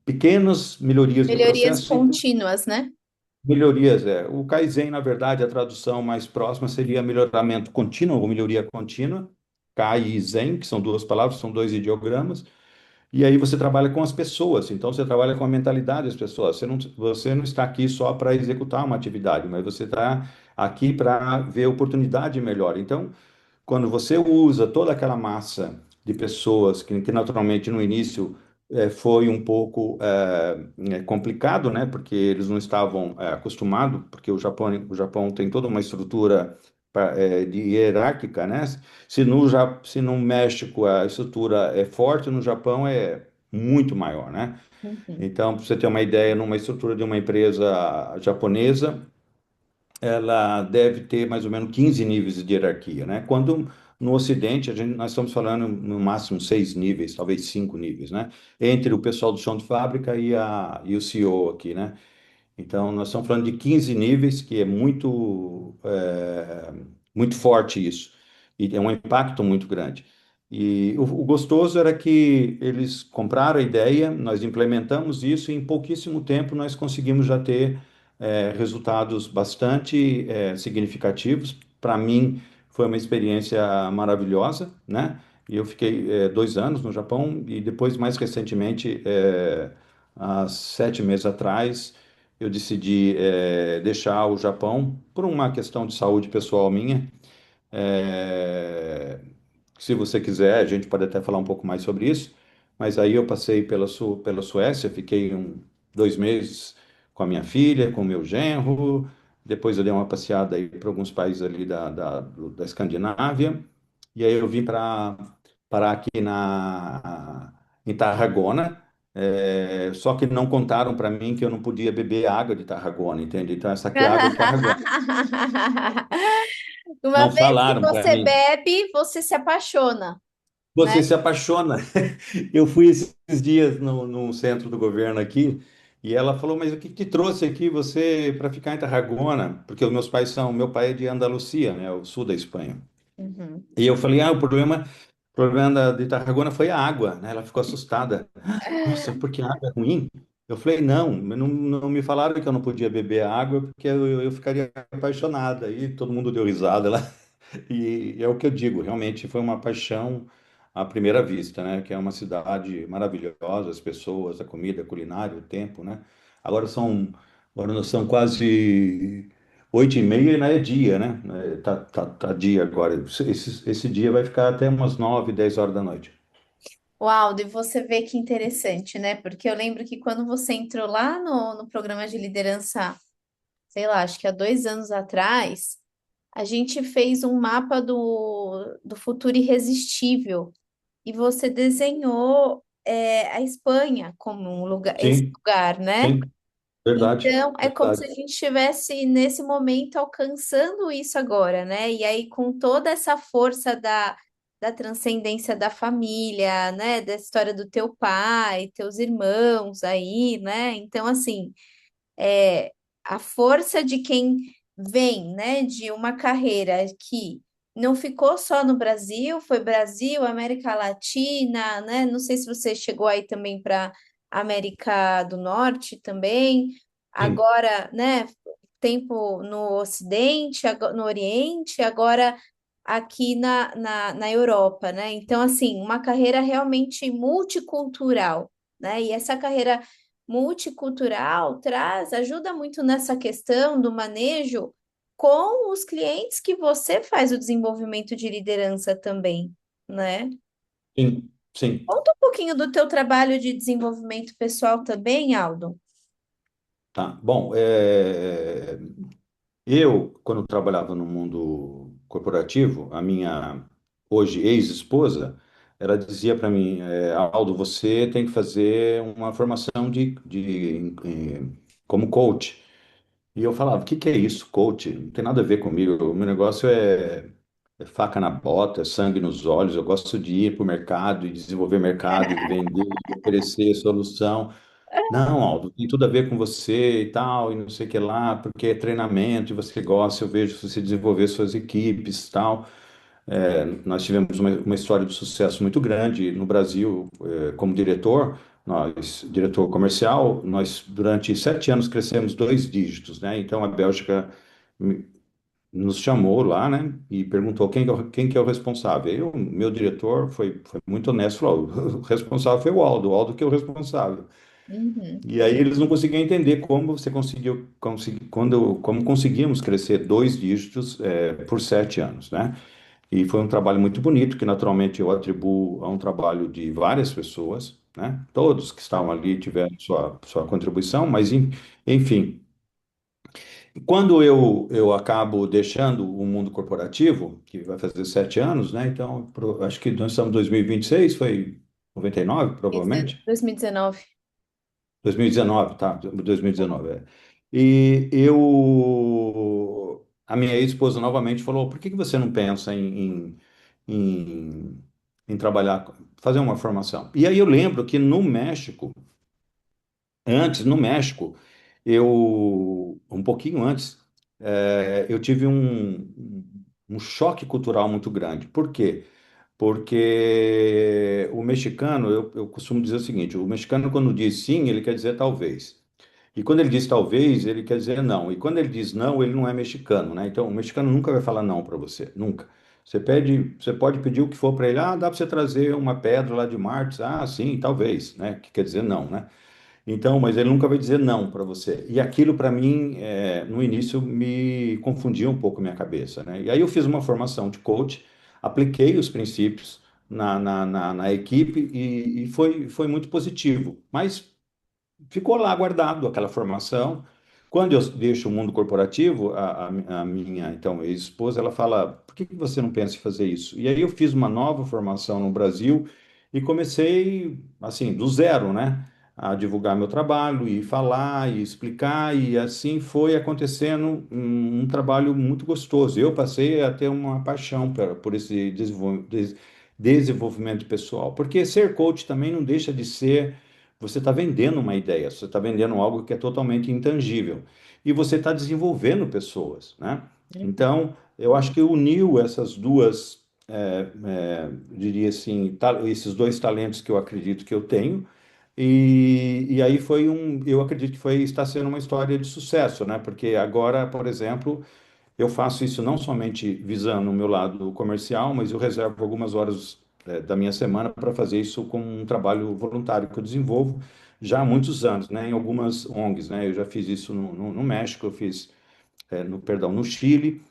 pequenas melhorias de Melhorias processo e contínuas, né? melhorias. O Kaizen, na verdade, a tradução mais próxima seria melhoramento contínuo ou melhoria contínua, Kai e Zen, que são duas palavras, são dois ideogramas. E aí você trabalha com as pessoas, então você trabalha com a mentalidade das pessoas. Você não está aqui só para executar uma atividade, mas você está aqui para ver oportunidade melhor. Então, quando você usa toda aquela massa de pessoas que naturalmente no início foi um pouco complicado, né? Porque eles não estavam acostumados, porque o Japão tem toda uma estrutura de hierárquica, né? Se no México a estrutura é forte, no Japão é muito maior, né? Uhum. Então, para você ter uma ideia, numa estrutura de uma empresa japonesa, ela deve ter mais ou menos 15 níveis de hierarquia, né? Quando no Ocidente nós estamos falando no máximo 6 níveis, talvez 5 níveis, né? Entre o pessoal do chão de fábrica e o CEO aqui, né? Então, nós estamos falando de 15 níveis, que é muito forte isso, e é um impacto muito grande. E o gostoso era que eles compraram a ideia, nós implementamos isso, e em pouquíssimo tempo nós conseguimos já ter resultados bastante significativos. Para mim, foi uma experiência maravilhosa, né? E eu fiquei 2 anos no Japão, e depois, mais recentemente, há 7 meses atrás, eu decidi deixar o Japão por uma questão de saúde pessoal minha. É, Se você quiser, a gente pode até falar um pouco mais sobre isso. Mas aí eu passei pela Suécia, fiquei 2 meses com a minha filha, com o meu genro. Depois eu dei uma passeada aí para alguns países ali da Escandinávia. E aí eu vim para parar aqui em Tarragona. Só que não contaram para mim que eu não podia beber água de Tarragona, entende? Então essa aqui é a água de Tarragona. Uma Não vez que falaram para você mim. bebe, você se apaixona, né? Você se apaixona. Eu fui esses dias no centro do governo aqui e ela falou: Mas o que te trouxe aqui você para ficar em Tarragona? Porque os meus pais são, meu pai é de Andalucia, né, o sul da Espanha. Uhum. E eu falei: o problema de Tarragona foi a água, né? Ela ficou assustada. Nossa, porque a água é ruim? Eu falei: não me falaram que eu não podia beber água porque eu ficaria apaixonada. E todo mundo deu risada lá. E é o que eu digo, realmente foi uma paixão à primeira vista, né? Que é uma cidade maravilhosa, as pessoas, a comida, a culinária, o tempo, né? Agora são, agora nós são quase 8h30 e não é dia, né? Tá dia agora. Esse dia vai ficar até umas 9, 10 horas da noite. Uau, e você vê que interessante, né? Porque eu lembro que quando você entrou lá no programa de liderança, sei lá, acho que há 2 anos atrás, a gente fez um mapa do futuro irresistível e você desenhou a Espanha como um lugar, esse Sim, lugar, né? sim, verdade, Então, é como se a verdade. gente estivesse nesse momento alcançando isso agora, né? E aí, com toda essa força da transcendência da família, né? Da história do teu pai, teus irmãos aí, né? Então, assim, é, a força de quem vem, né, de uma carreira que não ficou só no Brasil, foi Brasil, América Latina, né? Não sei se você chegou aí também para América do Norte também. Sim, Agora, né, tempo no Ocidente, no Oriente, agora aqui na Europa, né? Então, assim, uma carreira realmente multicultural, né? E essa carreira multicultural ajuda muito nessa questão do manejo com os clientes que você faz o desenvolvimento de liderança também, né? sim, sim. Conta um pouquinho do teu trabalho de desenvolvimento pessoal também, Aldo. Tá. Bom, eu, quando trabalhava no mundo corporativo, a minha hoje ex-esposa, ela dizia para mim, Aldo, você tem que fazer uma formação como coach. E eu falava, o que que é isso, coach? Não tem nada a ver comigo. O meu negócio é faca na bota, é sangue nos olhos. Eu gosto de ir para o mercado e desenvolver mercado e vender, e oferecer solução. Não, Aldo, tem tudo a ver com você e tal, e não sei o que lá, porque é treinamento e você gosta, eu vejo você desenvolver suas equipes e tal. Nós tivemos uma história de sucesso muito grande no Brasil, como diretor, diretor comercial, nós durante 7 anos crescemos 2 dígitos, né? Então a Bélgica me- nos chamou lá, né? E perguntou quem que é o responsável. Meu diretor foi muito honesto, falou, o responsável foi o Aldo que é o responsável. Uhum, E aí eles não conseguiam entender como você como conseguimos crescer 2 dígitos por 7 anos, né? E foi um trabalho muito bonito, que naturalmente eu atribuo a um trabalho de várias pessoas, né? Todos que estavam ali tiveram sua contribuição, mas enfim. Quando eu acabo deixando o mundo corporativo, que vai fazer 7 anos, né? Então, acho que nós estamos em 2026, foi 99, provavelmente. 2019. 2019, tá? 2019, é. A minha ex-esposa novamente falou, por que que você não pensa em, em trabalhar, fazer uma formação? E aí eu lembro que no México, um pouquinho antes, eu tive um choque cultural muito grande. Por quê? Porque o mexicano, eu costumo dizer o seguinte: o mexicano, quando diz sim, ele quer dizer talvez. E quando ele diz talvez, ele quer dizer não. E quando ele diz não, ele não é mexicano, né? Então, o mexicano nunca vai falar não para você, nunca. Você pode pedir o que for para ele. Ah, dá para você trazer uma pedra lá de Marte? Ah, sim, talvez, né? Que quer dizer não, né? Então, mas ele nunca vai dizer não para você. E aquilo, para mim, no início, me confundia um pouco a minha cabeça, né? E aí eu fiz uma formação de coach, apliquei os princípios na equipe e foi muito positivo. Mas ficou lá guardado aquela formação. Quando eu deixo o mundo corporativo, a minha então ex-esposa, ela fala: por que que você não pensa em fazer isso? E aí eu fiz uma nova formação no Brasil e comecei assim do zero, né? A divulgar meu trabalho e falar e explicar, e assim foi acontecendo um trabalho muito gostoso. Eu passei a ter uma paixão por esse desenvolvimento pessoal, porque ser coach também não deixa de ser, você está vendendo uma ideia, você está vendendo algo que é totalmente intangível. E você está desenvolvendo pessoas, né? Uhum. Então, eu acho que uniu essas duas, diria assim, esses dois talentos que eu acredito que eu tenho. E aí eu acredito que está sendo uma história de sucesso, né? Porque agora, por exemplo, eu faço isso não somente visando o meu lado comercial, mas eu reservo algumas horas, da minha semana para fazer isso com um trabalho voluntário que eu desenvolvo já há muitos anos, né, em algumas ONGs, né? Eu já fiz isso no México, eu fiz, perdão, no Chile.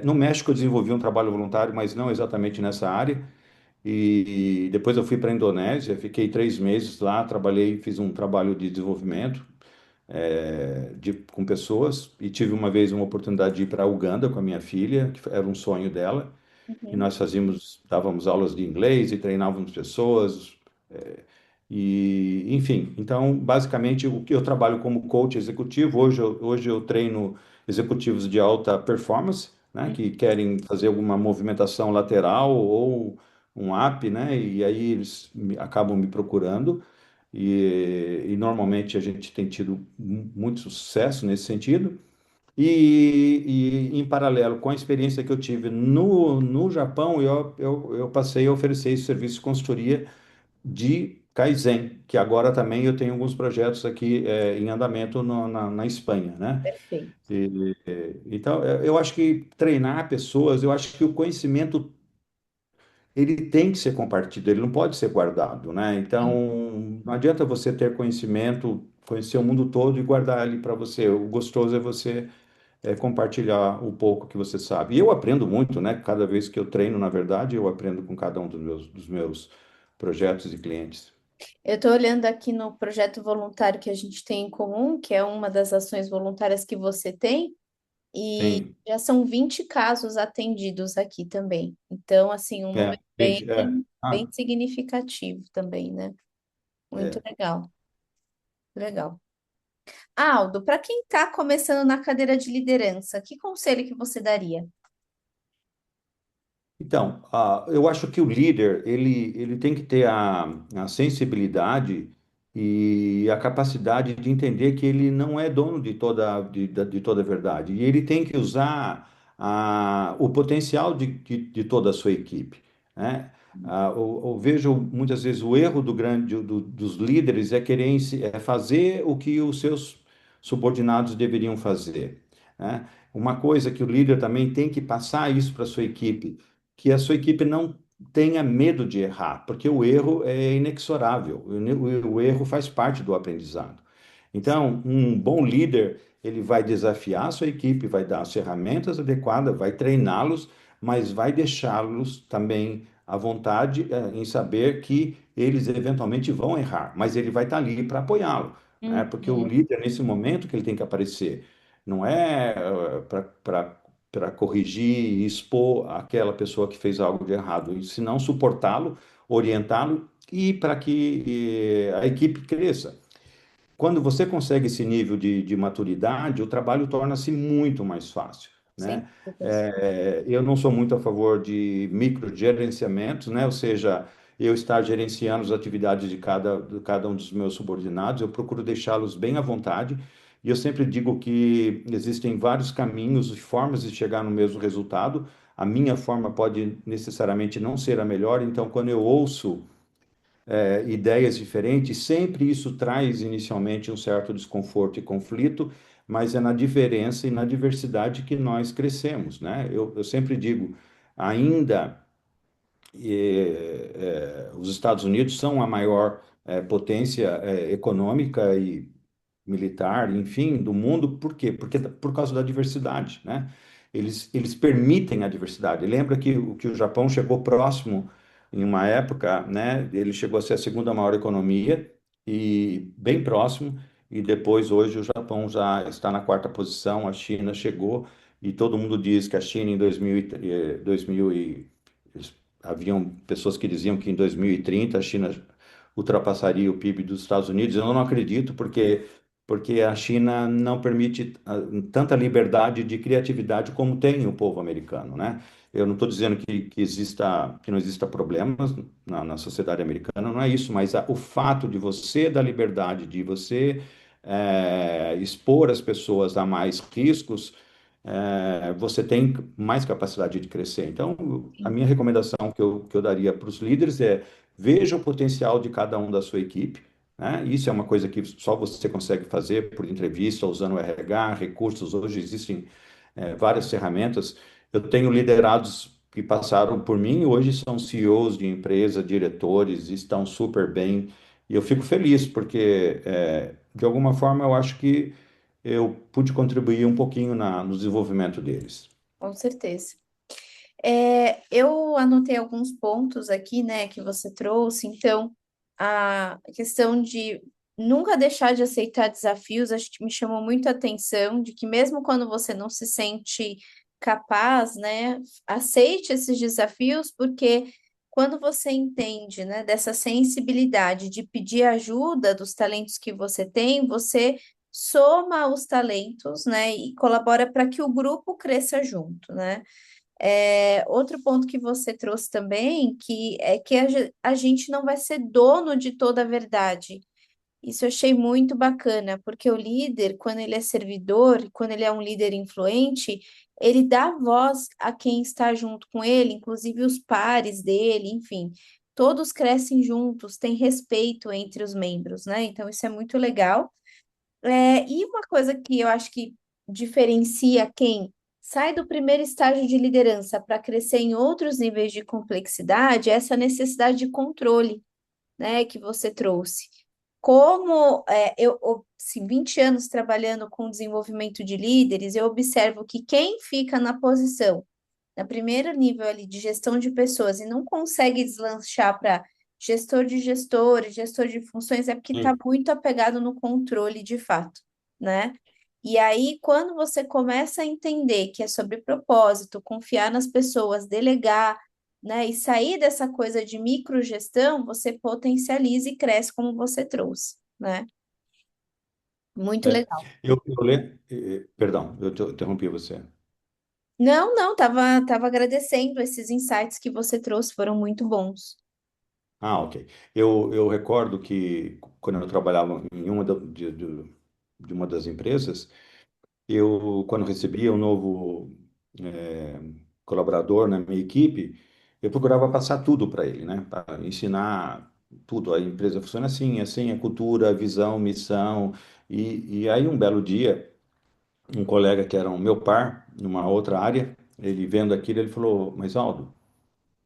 No México eu desenvolvi um trabalho voluntário, mas não exatamente nessa área. E depois eu fui para a Indonésia, fiquei 3 meses lá, trabalhei, fiz um trabalho de desenvolvimento com pessoas, e tive uma vez uma oportunidade de ir para Uganda com a minha filha, que era um sonho dela, e Uhum. nós dávamos aulas de inglês e treinávamos pessoas, enfim, então basicamente o que eu trabalho como coach executivo, hoje eu treino executivos de alta performance, né, que querem fazer alguma movimentação lateral ou um up, né, e aí eles acabam me procurando. E normalmente a gente tem tido muito sucesso nesse sentido. Em paralelo com a experiência que eu tive no Japão, eu passei a oferecer esse serviço de consultoria de Kaizen, que agora também eu tenho alguns projetos aqui em andamento na Espanha, né? Perfeito. Então, eu acho que treinar pessoas, eu acho que o conhecimento ele tem que ser compartilhado, ele não pode ser guardado, né? Sim. Então, não adianta você ter conhecimento, conhecer o mundo todo e guardar ele para você. O gostoso é você compartilhar o pouco que você sabe. E eu aprendo muito, né? Cada vez que eu treino, na verdade, eu aprendo com cada um dos meus projetos e clientes. Eu estou olhando aqui no projeto voluntário que a gente tem em comum, que é uma das ações voluntárias que você tem, e Sim, já são 20 casos atendidos aqui também. Então, assim, um número 20, bem significativo também, né? Muito é. legal, legal. Aldo, para quem está começando na cadeira de liderança, que conselho que você daria? Então, eu acho que o líder, ele tem que ter a sensibilidade e a capacidade de entender que ele não é dono de toda a verdade. E ele tem que usar o potencial de toda a sua equipe, né? Eu vejo muitas vezes o erro dos líderes é querer fazer o que os seus subordinados deveriam fazer, né? Uma coisa que o líder também tem que passar isso para a sua equipe, que a sua equipe não tenha medo de errar, porque o erro é inexorável, o erro faz parte do aprendizado. Então, um bom líder, ele vai desafiar a sua equipe, vai dar as ferramentas adequadas, vai treiná-los, mas vai deixá-los também à vontade, em saber que eles eventualmente vão errar, mas ele vai estar ali para apoiá-lo, né? Porque o Uhum. líder, nesse momento que ele tem que aparecer, não é para corrigir e expor aquela pessoa que fez algo de errado, e senão suportá-lo, orientá-lo e para que a equipe cresça. Quando você consegue esse nível de maturidade, o trabalho torna-se muito mais fácil, Sem né? dúvidas. Eu não sou muito a favor de microgerenciamentos, né? Ou seja, eu estar gerenciando as atividades de cada um dos meus subordinados, eu procuro deixá-los bem à vontade, E eu sempre digo que existem vários caminhos e formas de chegar no mesmo resultado. A minha forma pode necessariamente não ser a melhor, então, quando eu ouço ideias diferentes, sempre isso traz inicialmente um certo desconforto e conflito, mas é na diferença e na diversidade que nós crescemos, né? Eu sempre digo, ainda os Estados Unidos são a maior potência econômica e militar, enfim, do mundo, por quê? Porque por causa da diversidade, né? Eles permitem a diversidade. Lembra que o Japão chegou próximo em uma época, né? Ele chegou a ser a segunda maior economia e bem próximo, e depois hoje o Japão já está na quarta posição, a China chegou e todo mundo diz que a China em 2000 haviam pessoas que diziam que em 2030 a China ultrapassaria o PIB dos Estados Unidos. Eu não acredito, porque a China não permite tanta liberdade de criatividade como tem o povo americano, né? Eu não estou dizendo que não exista problemas na sociedade americana, não é isso, mas o fato de você dar liberdade, de você expor as pessoas a mais riscos, você tem mais capacidade de crescer. Então, a minha recomendação que eu daria para os líderes é veja o potencial de cada um da sua equipe, né? Isso é uma coisa que só você consegue fazer por entrevista, usando o RH, recursos. Hoje existem várias ferramentas. Eu tenho liderados que passaram por mim, hoje são CEOs de empresa, diretores, e estão super bem. E eu fico feliz, porque, de alguma forma, eu acho que eu pude contribuir um pouquinho no desenvolvimento deles. Com certeza. Eu anotei alguns pontos aqui, né, que você trouxe. Então, a questão de nunca deixar de aceitar desafios, acho que me chamou muito a atenção, de que mesmo quando você não se sente capaz, né, aceite esses desafios, porque quando você entende, né, dessa sensibilidade de pedir ajuda dos talentos que você tem, você soma os talentos, né, e colabora para que o grupo cresça junto, né? Outro ponto que você trouxe também, que é que a gente não vai ser dono de toda a verdade. Isso eu achei muito bacana, porque o líder, quando ele é servidor, quando ele é um líder influente, ele dá voz a quem está junto com ele, inclusive os pares dele, enfim. Todos crescem juntos, tem respeito entre os membros, né? Então, isso é muito legal. E uma coisa que eu acho que diferencia quem sai do primeiro estágio de liderança para crescer em outros níveis de complexidade é essa necessidade de controle, né, que você trouxe. Como assim, 20 anos trabalhando com desenvolvimento de líderes, eu observo que quem fica na posição, na primeiro nível ali de gestão de pessoas e não consegue deslanchar para gestor de gestores, gestor de funções, é porque está Sim. muito apegado no controle de fato, né? E aí, quando você começa a entender que é sobre propósito, confiar nas pessoas, delegar, né, e sair dessa coisa de microgestão, você potencializa e cresce como você trouxe, né? Muito É, legal. perdão, interrompi você. Não, não, tava agradecendo esses insights que você trouxe, foram muito bons. Ah, ok. Eu recordo que quando eu trabalhava em de uma das empresas, quando recebia um novo eh, colaborador na minha equipe, eu procurava passar tudo para ele, né? Para ensinar tudo. A empresa funciona assim, a cultura, a visão, missão. E aí, um belo dia, um colega que era um meu par, numa outra área, ele vendo aquilo, ele falou: Mas Aldo,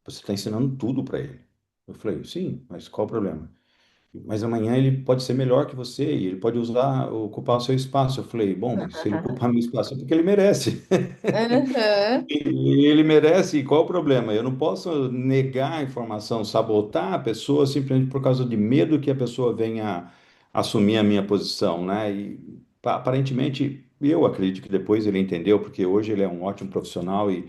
você está ensinando tudo para ele. Eu falei: Sim, mas qual o problema? Mas amanhã ele pode ser melhor que você e ele pode ocupar o seu espaço. Eu falei: Bom, mas se ele ocupar meu espaço é porque ele merece. Aham, E ele merece, e qual o problema? Eu não posso negar a informação, sabotar a pessoa simplesmente por causa de medo que a pessoa venha assumir a minha posição, né? E aparentemente, eu acredito que depois ele entendeu, porque hoje ele é um ótimo profissional e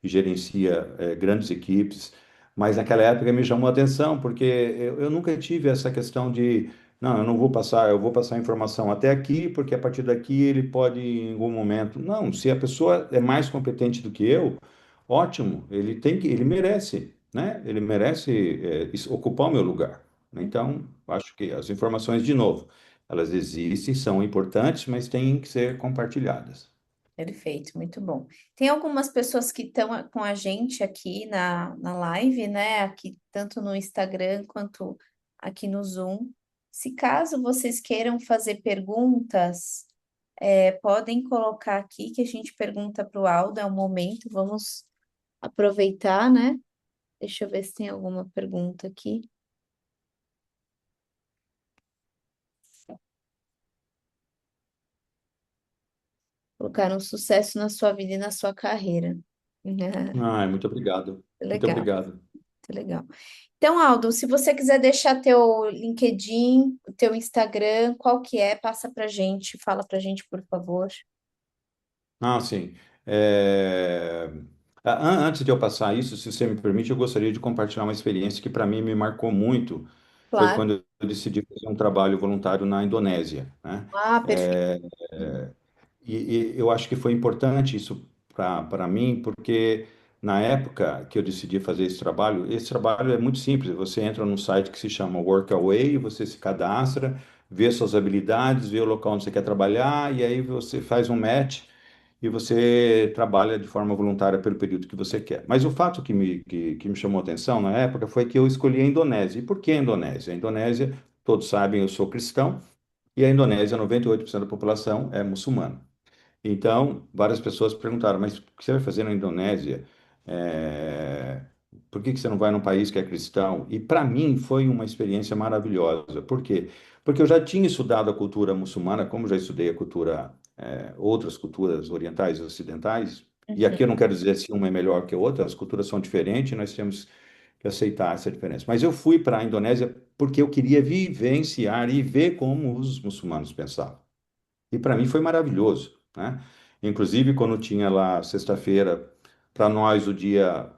gerencia grandes equipes, mas naquela época me chamou a atenção, porque eu nunca tive essa questão de, não, eu não vou passar, eu vou passar a informação até aqui, porque a partir daqui ele pode, em algum momento. Não, se a pessoa é mais competente do que eu, ótimo, ele merece, né? Ele merece ocupar o meu lugar. Então, acho que as informações, de novo. Elas existem, são importantes, mas têm que ser compartilhadas. Perfeito, muito bom. Tem algumas pessoas que estão com a gente aqui na live, né? Aqui, tanto no Instagram quanto aqui no Zoom. Se caso vocês queiram fazer perguntas, podem colocar aqui que a gente pergunta para o Aldo, é o momento, vamos aproveitar, né? Deixa eu ver se tem alguma pergunta aqui. Colocar um sucesso na sua vida e na sua carreira. Ah, muito obrigado. Muito Legal, obrigado. muito legal. Então, Aldo, se você quiser deixar teu LinkedIn, teu Instagram, qual que é? Passa pra gente, fala pra gente, por favor. Ah, sim. É, Antes de eu passar isso, se você me permite, eu gostaria de compartilhar uma experiência que para mim me marcou muito. Foi Claro. quando eu decidi fazer um trabalho voluntário na Indonésia, né? Ah, perfeito. E eu acho que foi importante isso para mim, porque na época que eu decidi fazer esse trabalho é muito simples. Você entra num site que se chama Workaway, você se cadastra, vê suas habilidades, vê o local onde você quer trabalhar, e aí você faz um match e você trabalha de forma voluntária pelo período que você quer. Mas o fato que me chamou a atenção na época foi que eu escolhi a Indonésia. E por que a Indonésia? A Indonésia, todos sabem, eu sou cristão, e a Indonésia, 98% da população é muçulmana. Então, várias pessoas perguntaram, mas o que você vai fazer na Indonésia? É, Por que você não vai num país que é cristão? E para mim foi uma experiência maravilhosa. Por quê? Porque eu já tinha estudado a cultura muçulmana, como já estudei a cultura, outras culturas orientais e ocidentais. E Uhum. aqui eu não quero dizer se uma é melhor que a outra, as culturas são diferentes, nós temos que aceitar essa diferença. Mas eu fui para a Indonésia porque eu queria vivenciar e ver como os muçulmanos pensavam. E para mim foi maravilhoso, né? Inclusive, quando tinha lá sexta-feira, para nós o dia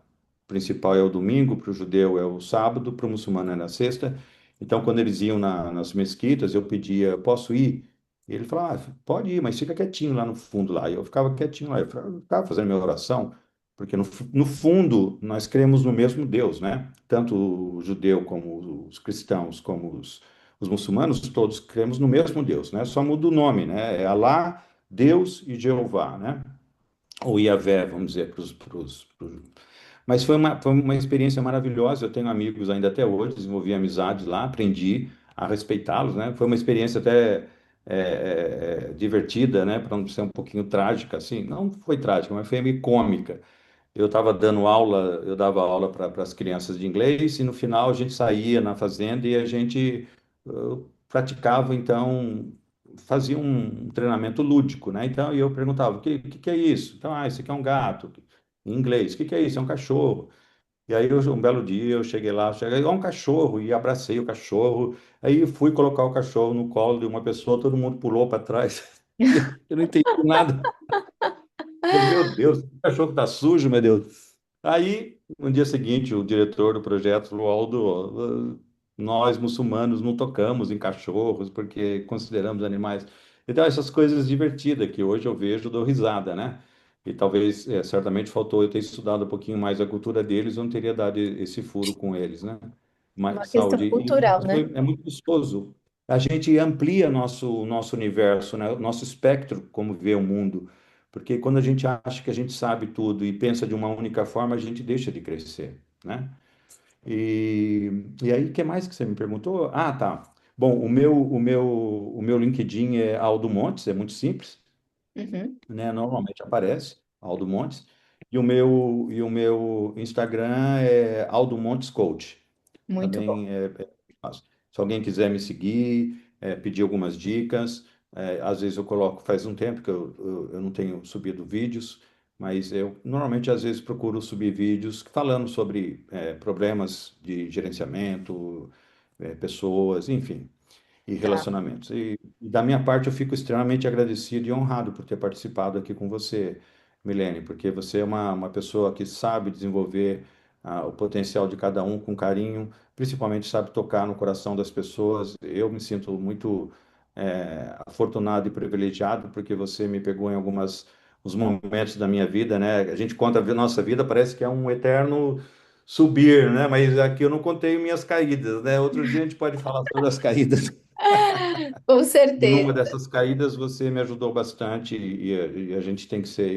principal é o domingo, para o judeu é o sábado, para o muçulmano é na sexta. Então, quando eles iam nas mesquitas, eu pedia, posso ir? E ele falava, pode ir, mas fica quietinho lá no fundo lá. E eu ficava quietinho lá, eu ficava fazendo minha oração, porque no fundo nós cremos no mesmo Deus, né? Tanto o judeu como os cristãos, como os muçulmanos, todos cremos no mesmo Deus, né? Só muda o nome, né? É Alá, Deus e Jeová, né? Ou Yahvé, vamos dizer, mas foi uma experiência maravilhosa. Eu tenho amigos ainda até hoje, desenvolvi amizades lá, aprendi a respeitá-los, né? Foi uma experiência até divertida, né? Para não ser um pouquinho trágica, assim. Não foi trágica, mas foi meio cômica. Eu estava dando aula, eu dava aula para as crianças de inglês e no final a gente saía na fazenda e a gente praticava, então, fazia um treinamento lúdico, né? Então, eu perguntava, o que é isso? Então, isso aqui é um gato. Em inglês, o que é isso? É um cachorro. E aí, um belo dia, eu cheguei lá, cheguei, é um cachorro, e abracei o cachorro. Aí, fui colocar o cachorro no colo de uma pessoa, todo mundo pulou para trás. E eu não entendi nada. Falei, meu Deus, o cachorro tá sujo, meu Deus. Aí, no dia seguinte, o diretor do projeto falou, Aldo, nós muçulmanos não tocamos em cachorros porque consideramos animais. Então, essas coisas divertidas que hoje eu vejo, dou risada, né? E talvez, certamente faltou eu ter estudado um pouquinho mais a cultura deles, eu não teria dado esse furo com eles, né? Uma Mas, questão saúde. cultural, né? É muito gostoso. A gente amplia nosso universo, né? Nosso espectro, como vê o mundo. Porque quando a gente acha que a gente sabe tudo e pensa de uma única forma, a gente deixa de crescer, né? E aí, o que mais que você me perguntou? Ah, tá. Bom, o meu LinkedIn é Aldo Montes, é muito simples, Uhum. né? Normalmente aparece Aldo Montes. E o meu Instagram é Aldo Montes Coach. Muito bom. Também é fácil. Se alguém quiser me seguir, pedir algumas dicas, às vezes eu coloco, faz um tempo que eu não tenho subido vídeos, mas eu normalmente às vezes procuro subir vídeos falando sobre problemas de gerenciamento, pessoas, enfim, e Tá. relacionamentos. E da minha parte, eu fico extremamente agradecido e honrado por ter participado aqui com você, Milene, porque você é uma pessoa que sabe desenvolver o potencial de cada um com carinho, principalmente sabe tocar no coração das pessoas. Eu me sinto muito afortunado e privilegiado porque você me pegou em algumas os momentos da minha vida, né? A gente conta a nossa vida, parece que é um eterno subir, né? Mas aqui eu não contei minhas caídas, né? Outro dia a gente pode falar sobre as caídas. Com E numa certeza. dessas caídas você me ajudou bastante e a gente tem que ser,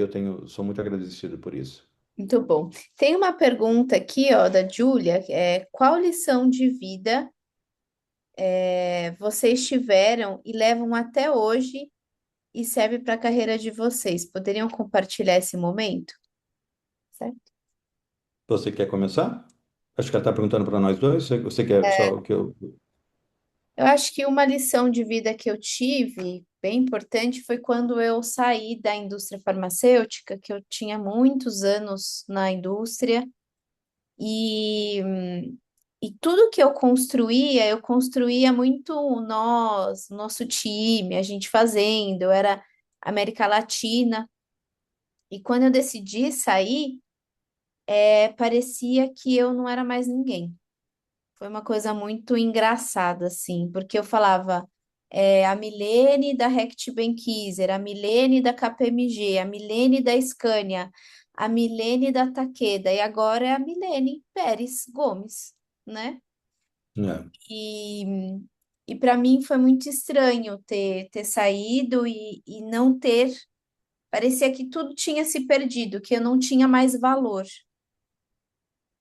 sou muito agradecido por isso. Muito bom. Tem uma pergunta aqui, ó, da Júlia, qual lição de vida vocês tiveram e levam até hoje e serve para a carreira de vocês? Poderiam compartilhar esse momento? Certo? Você quer começar? Acho que ela está perguntando para nós dois. Você quer só que eu. Eu acho que uma lição de vida que eu tive, bem importante, foi quando eu saí da indústria farmacêutica, que eu tinha muitos anos na indústria, e, e tudo que eu construía muito nós, nosso time, a gente fazendo, eu era América Latina, e quando eu decidi sair, parecia que eu não era mais ninguém. Foi uma coisa muito engraçada, assim, porque eu falava a Milene da Rect Benkiser, a Milene da KPMG, a Milene da Scania, a Milene da Takeda, e agora é a Milene Pérez Gomes, né? É, E, e para mim foi muito estranho ter saído e não ter. Parecia que tudo tinha se perdido, que eu não tinha mais valor.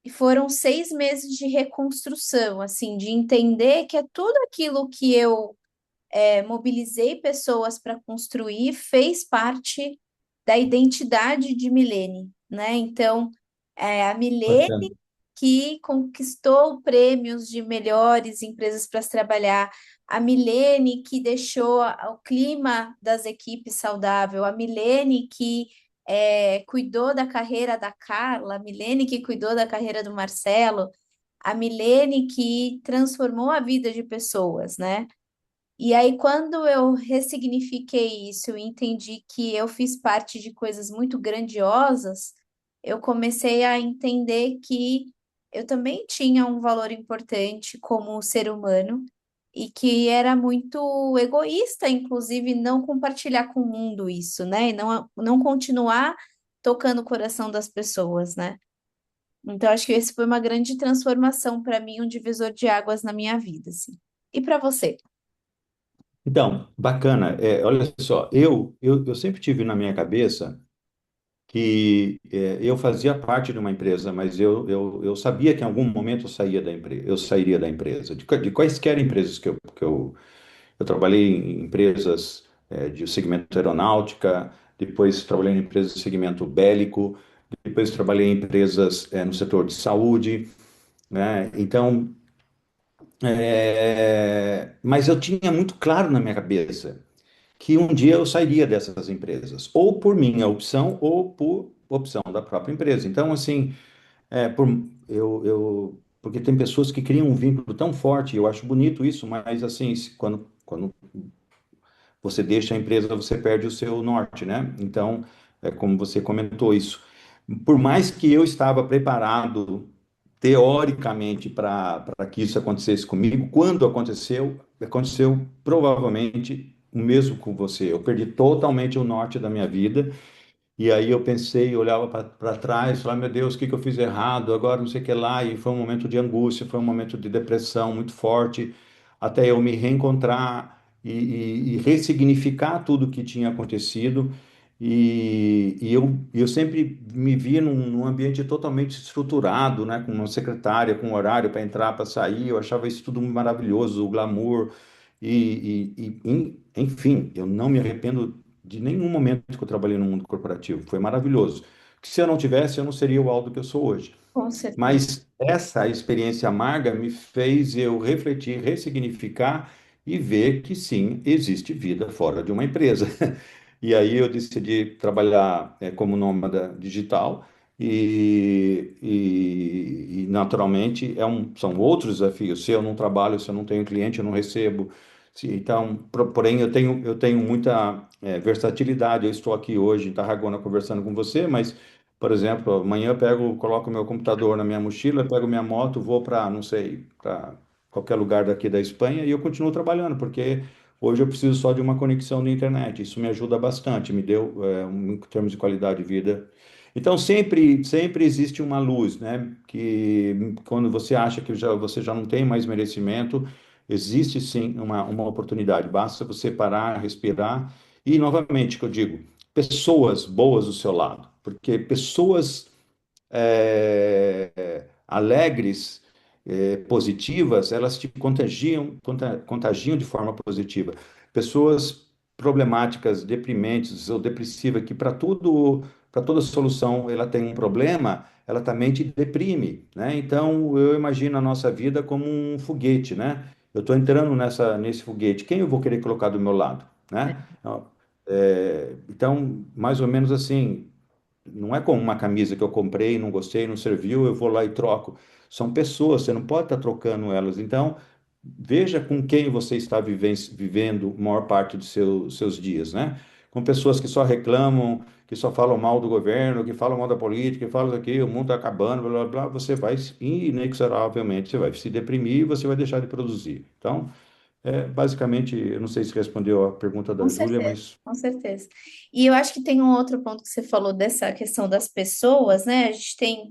E foram 6 meses de reconstrução, assim, de entender que é tudo aquilo que eu mobilizei pessoas para construir fez parte da identidade de Milene, né? Então, a Milene bacana. que conquistou prêmios de melhores empresas para se trabalhar, a Milene que deixou o clima das equipes saudável, a Milene que cuidou da carreira da Carla, a Milene que cuidou da carreira do Marcelo, a Milene que transformou a vida de pessoas, né? E aí, quando eu ressignifiquei isso e entendi que eu fiz parte de coisas muito grandiosas, eu comecei a entender que eu também tinha um valor importante como ser humano e que era muito egoísta, inclusive, não compartilhar com o mundo isso, né? E não continuar tocando o coração das pessoas, né? Então, acho que esse foi uma grande transformação para mim, um divisor de águas na minha vida, assim. E para você? Então, bacana. Olha só, eu sempre tive na minha cabeça que eu fazia parte de uma empresa, mas eu sabia que em algum momento eu sairia da empresa, de quaisquer empresas eu trabalhei em empresas de segmento aeronáutica, depois trabalhei em empresas de segmento bélico, depois trabalhei em empresas no setor de saúde, né? Então, mas eu tinha muito claro na minha cabeça que um dia eu sairia dessas empresas, ou por minha opção, ou por opção da própria empresa. Então, assim, é, por, porque tem pessoas que criam um vínculo tão forte, eu acho bonito isso, mas assim, quando você deixa a empresa, você perde o seu norte, né? Então, é como você comentou isso. Por mais que eu estava preparado teoricamente para que isso acontecesse comigo, quando aconteceu provavelmente o mesmo com você. Eu perdi totalmente o norte da minha vida e aí eu pensei, olhava para trás, falava, meu Deus, o que que eu fiz errado? Agora não sei o que lá. E foi um momento de angústia, foi um momento de depressão muito forte, até eu me reencontrar e ressignificar tudo o que tinha acontecido. Eu sempre me via num ambiente totalmente estruturado, né? Com uma secretária, com um horário para entrar, para sair. Eu achava isso tudo maravilhoso, o glamour. Enfim, eu não me arrependo de nenhum momento que eu trabalhei no mundo corporativo. Foi maravilhoso. Que se eu não tivesse, eu não seria o Aldo que eu sou hoje. Com certeza. Mas essa experiência amarga me fez eu refletir, ressignificar e ver que sim, existe vida fora de uma empresa. E aí eu decidi trabalhar como nômada digital naturalmente são outros desafios. Se eu não trabalho, se eu não tenho cliente, eu não recebo. Então, porém, eu tenho muita versatilidade. Eu estou aqui hoje em Tarragona conversando com você, mas por exemplo, amanhã eu coloco meu computador na minha mochila, pego minha moto, vou para, não sei, para qualquer lugar daqui da Espanha e eu continuo trabalhando, porque hoje eu preciso só de uma conexão de internet. Isso me ajuda bastante, me deu, em termos de qualidade de vida. Então, sempre existe uma luz, né? Que quando você acha que você já não tem mais merecimento, existe sim uma oportunidade, basta você parar, respirar e, novamente, que eu digo, pessoas boas do seu lado, porque pessoas alegres, positivas, elas te contagiam de forma positiva. Pessoas problemáticas, deprimentes ou depressivas, que para toda solução ela tem um problema, ela também te deprime, né? Então eu imagino a nossa vida como um foguete, né? Eu estou entrando nesse foguete, quem eu vou querer colocar do meu lado, né? Então, mais ou menos assim, não é como uma camisa que eu comprei, não gostei, não serviu, eu vou lá e troco. São pessoas, você não pode estar trocando elas. Então, veja com quem você está vivendo a maior parte dos seus dias, né? Com pessoas que só reclamam, que só falam mal do governo, que falam mal da política, que falam isso aqui, o mundo está acabando, blá, blá, blá, você vai, inexoravelmente, você vai se deprimir e você vai deixar de produzir. Então, basicamente, eu não sei se respondeu a pergunta Com da Júlia, certeza, mas com certeza. E eu acho que tem um outro ponto que você falou dessa questão das pessoas, né? A gente tem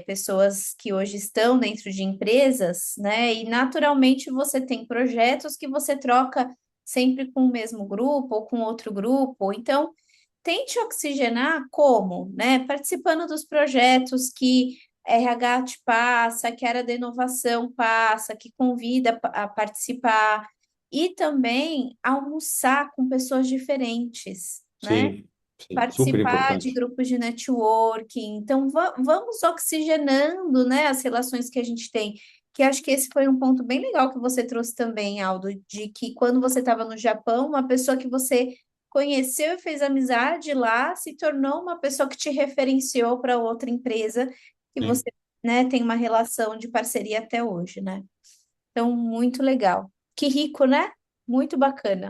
pessoas que hoje estão dentro de empresas, né? E naturalmente você tem projetos que você troca sempre com o mesmo grupo ou com outro grupo. Então, tente oxigenar como, né? Participando dos projetos que RH te passa, que a área da inovação passa, que convida a participar, e também almoçar com pessoas diferentes, né? sim, sim, super Participar de importante. grupos de networking. Então, vamos oxigenando, né, as relações que a gente tem. Que acho que esse foi um ponto bem legal que você trouxe também, Aldo, de que quando você estava no Japão, uma pessoa que você conheceu e fez amizade lá se tornou uma pessoa que te referenciou para outra empresa que você, Sim. né, tem uma relação de parceria até hoje, né? Então, muito legal. Que rico, né? Muito bacana.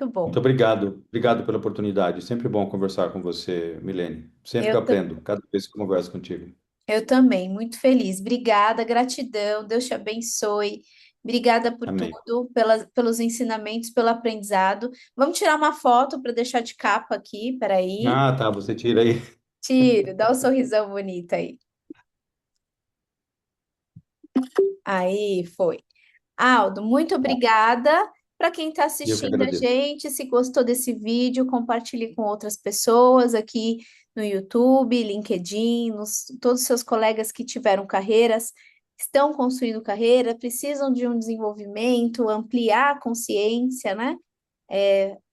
Muito Muito bom. obrigado. Obrigado pela oportunidade. Sempre bom conversar com você, Milene. Sempre que Eu, eu ta- aprendo, cada vez que eu converso contigo. eu também, muito feliz. Obrigada, gratidão. Deus te abençoe. Obrigada por Amém. tudo, pelos ensinamentos, pelo aprendizado. Vamos tirar uma foto para deixar de capa aqui. Peraí. Ah, tá. Você tira aí. Tiro, dá um sorrisão bonito aí. Aí, foi. Aldo, muito obrigada. Para quem está Eu que assistindo a agradeço. gente, se gostou desse vídeo, compartilhe com outras pessoas aqui no YouTube, LinkedIn, todos os seus colegas que tiveram carreiras, estão construindo carreira, precisam de um desenvolvimento, ampliar a consciência, né?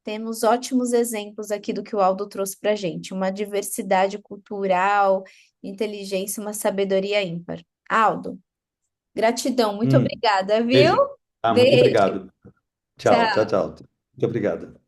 Temos ótimos exemplos aqui do que o Aldo trouxe para a gente, uma diversidade cultural, inteligência, uma sabedoria ímpar. Aldo, gratidão, muito Hum, obrigada, viu? beijo. Tá, muito Beijo. obrigado. Tchau, tchau, Tchau. tchau. Muito obrigado.